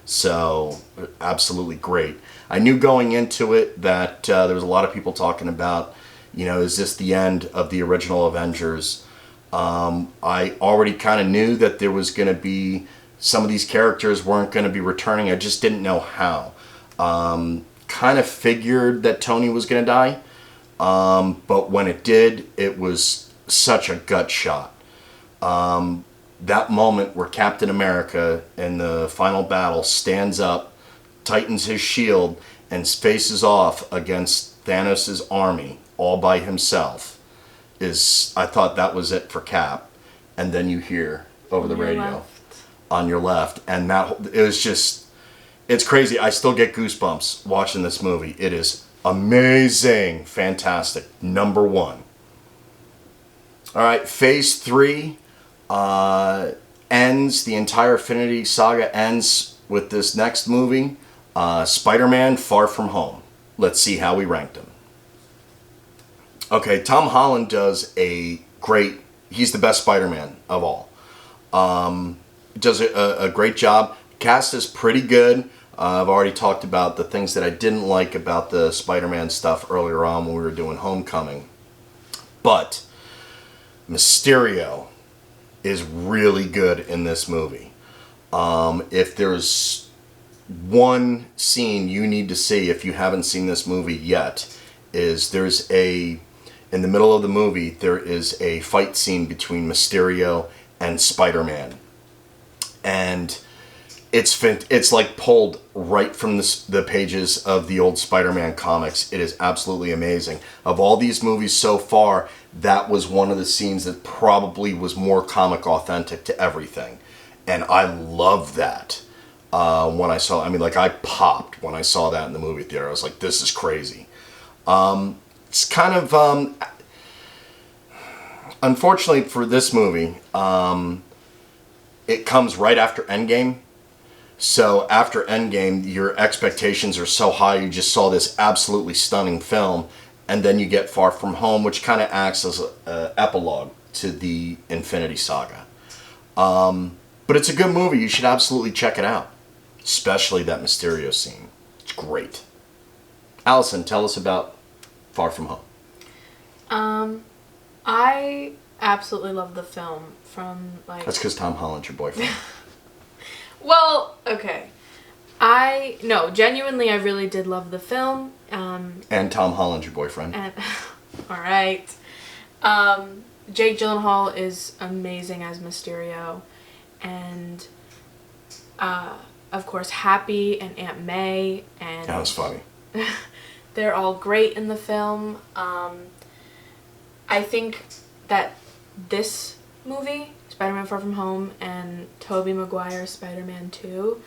So, absolutely great. I knew going into it that there was a lot of people talking about, is this the end of the original Avengers? I already kind of knew that there was going to be, some of these characters weren't going to be returning. I just didn't know how. Kind of figured that Tony was going to die. But when it did, it was such a gut shot. That moment where Captain America in the final battle stands up, tightens his shield, and faces off against Thanos' army all by himself, I thought that was it for Cap. And then you hear over the radio on your left, and it was just, it's crazy. I still get goosebumps watching this movie. It is amazing, fantastic, number 1. All right, Phase 3 ends. The entire Infinity Saga ends with this next movie, Spider-Man: Far From Home. Let's see how we ranked him. Okay, Tom Holland does he's the best Spider-Man of all. Does a great job. Cast is pretty good. I've already talked about the things that I didn't like about the Spider-Man stuff earlier on when we were doing Homecoming. But Mysterio is really good in this movie. If there's one scene you need to see if you haven't seen this movie yet, in the middle of the movie, there is a fight scene between Mysterio and Spider-Man. And It's like pulled right from the pages of the old Spider-Man comics. It is absolutely amazing. Of all these movies so far, that was one of the scenes that probably was more comic authentic to everything. And I love that. When I saw, I mean, like, I popped when I saw that in the movie theater. I was like, this is crazy. It's kind of, unfortunately for this movie, it comes right after Endgame. So after Endgame, your expectations are so high, you just saw this absolutely stunning film, and then you get Far From Home, which kind of acts as an epilogue to the Infinity Saga. But it's a good movie. You should absolutely check it out, especially that Mysterio scene. It's great. Allison, tell us about Far From Home. I absolutely love the film from, like... That's because Tom Holland's your boyfriend. Well, okay. No, genuinely, I really did love the film. And Tom Holland's your boyfriend. And, all right. Jake Gyllenhaal is amazing as Mysterio. And, of course, Happy and Aunt May. And that was funny. They're all great in the film. I think that this movie, Spider-Man Far From Home, and Tobey Maguire's Spider-Man 2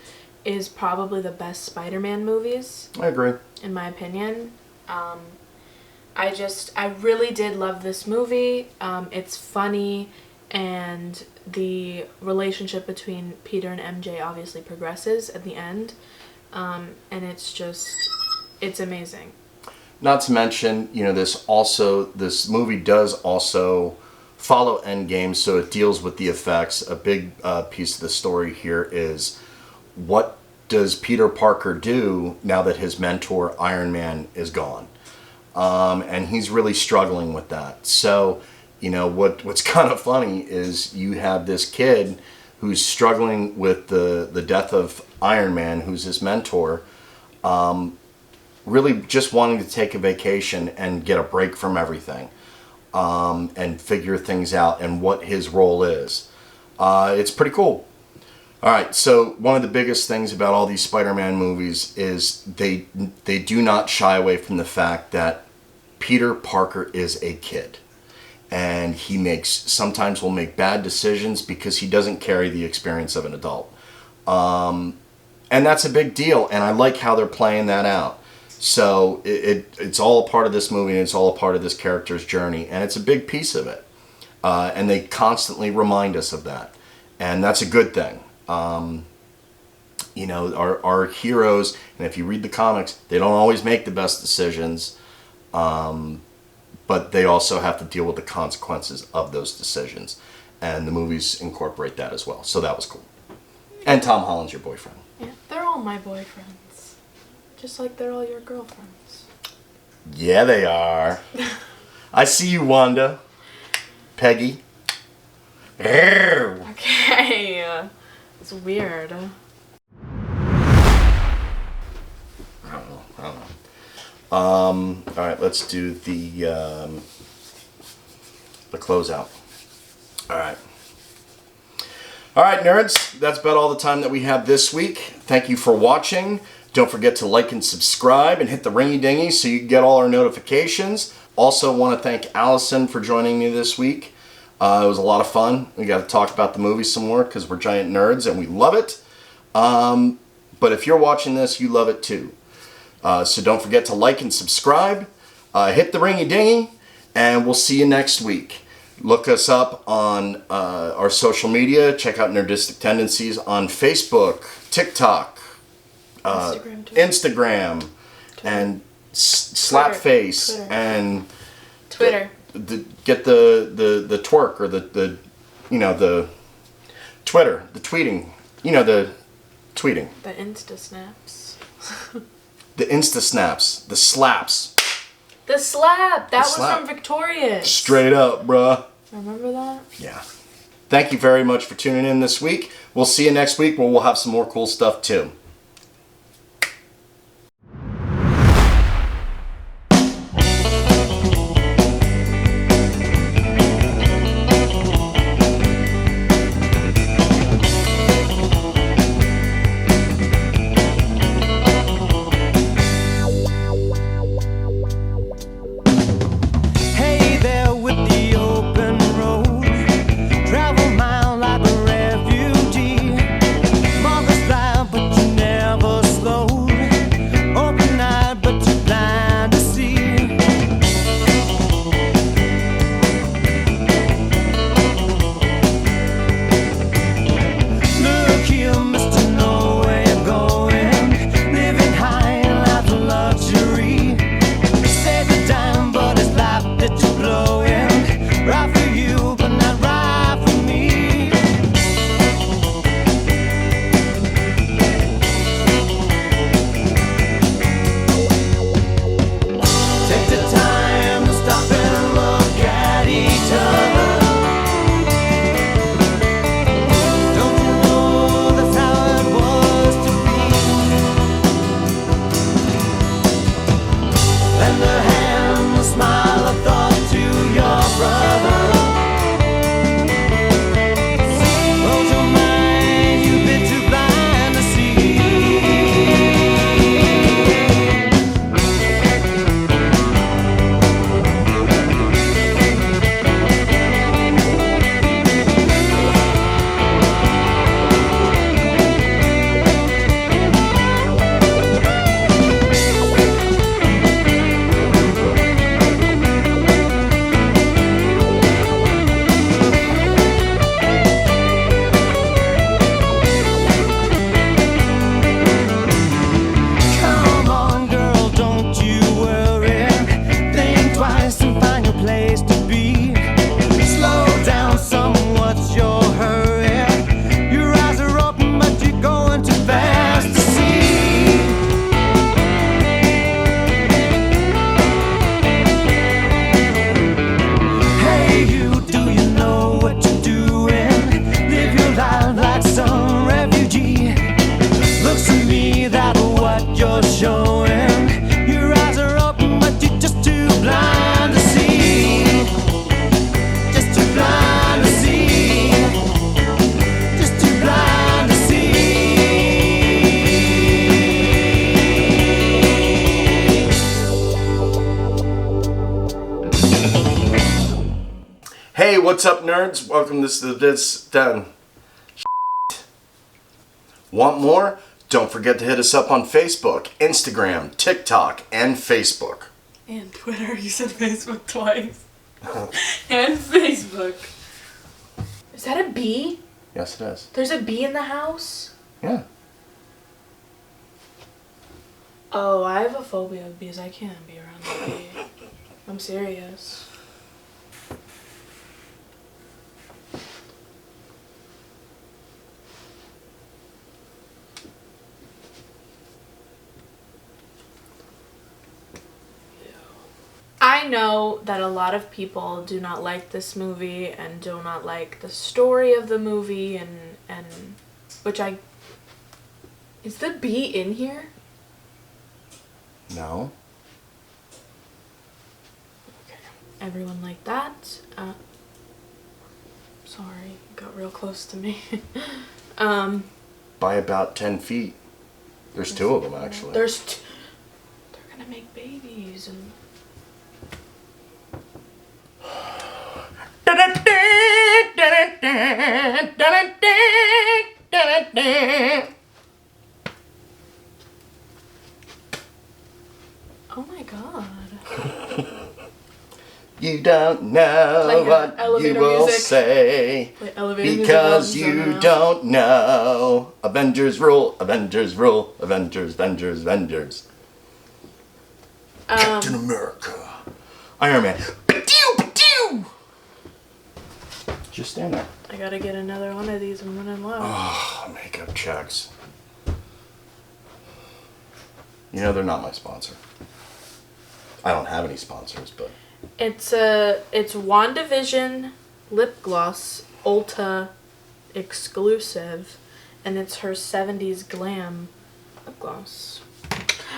is probably the best Spider-Man movies. I agree. In my opinion. I really did love this movie. It's funny, and the relationship between Peter and MJ obviously progresses at the end. And it's amazing. Not to mention, this movie does also follow Endgame, so it deals with the effects. A big piece of the story here is, what does Peter Parker do now that his mentor Iron Man is gone? And he's really struggling with that. So, what's kind of funny is you have this kid who's struggling with the death of Iron Man, who's his mentor, really just wanting to take a vacation and get a break from everything, and figure things out and what his role is. It's pretty cool. All right, so one of the biggest things about all these Spider-Man movies is they do not shy away from the fact that Peter Parker is a kid. And he sometimes will make bad decisions because he doesn't carry the experience of an adult. And that's a big deal, and I like how they're playing that out. So it's all a part of this movie, and it's all a part of this character's journey, and it's a big piece of it. And they constantly remind us of that. And that's a good thing. Our heroes, and if you read the comics, they don't always make the best decisions, but they also have to deal with the consequences of those decisions. And the movies incorporate that as well. So that was cool. And Tom Holland's your boyfriend. Yeah, they're all my boyfriends. Just like they're all your girlfriends. Yeah, they are. I see you, Wanda. Peggy. Okay. It's weird. I don't know. All right, let's do the closeout. All right, nerds. That's about all the time that we have this week. Thank you for watching. Don't forget to like and subscribe and hit the ringy dingy so you can get all our notifications. Also want to thank Allison for joining me this week. It was a lot of fun. We got to talk about the movie some more because we're giant nerds and we love it. But if you're watching this, you love it too. So don't forget to like and subscribe. Hit the ringy dingy, and we'll see you next week. Look us up on our social media. Check out Nerdistic Tendencies on Facebook, TikTok, Instagram, Twitter. And Slapface, Twitter. And Twitter. Get the twerk, or the Twitter, the tweeting, the tweeting. The Insta snaps. The Insta snaps, the slaps. The slap! That was slap. from Victorious. Straight up, bruh. Remember that? Yeah. Thank you very much for tuning in this week. We'll see you next week where we'll have some more cool stuff too. what's up, nerds? Welcome to this done. Want more? Don't forget to hit us up on Facebook, Instagram, TikTok, and Facebook. And Twitter. You said Facebook twice. And Facebook. Is that a bee? Yes, it is. There's a bee in the house? Yeah. Oh, I have a phobia of bees. I can't be around the bee. I'm serious. I know that a lot of people do not like this movie and do not like the story of the movie and which I... Is the bee in here? No. Okay. Everyone like that. Sorry, got real close to me. By about 10 feet. There's two of them, actually. They're gonna make babies and... Oh my god. You don't know what you will say because you don't know. Avengers rule, Avengers rule, Avengers, Avengers, Avengers. Captain America. Iron Man. Just stand there. I gotta get another one of these. I'm running low. Oh, makeup checks. You know they're not my sponsor. I don't have any sponsors, but... It's WandaVision lip gloss Ulta exclusive, and it's her 70s glam lip gloss.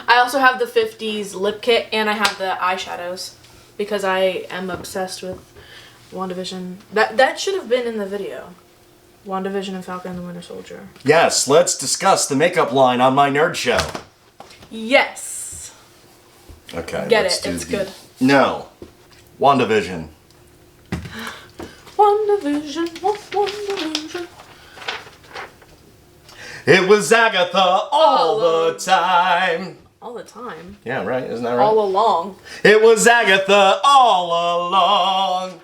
I also have the 50s lip kit, and I have the eyeshadows because I am obsessed with WandaVision. That should have been in the video. WandaVision and Falcon and the Winter Soldier. Yes, let's discuss the makeup line on my nerd show. Yes. Okay. Get it. It's good. No. WandaVision. WandaVision. WandaVision. It was Agatha all the time. All the time. Yeah, right? Isn't that right? All along. It was Agatha all along.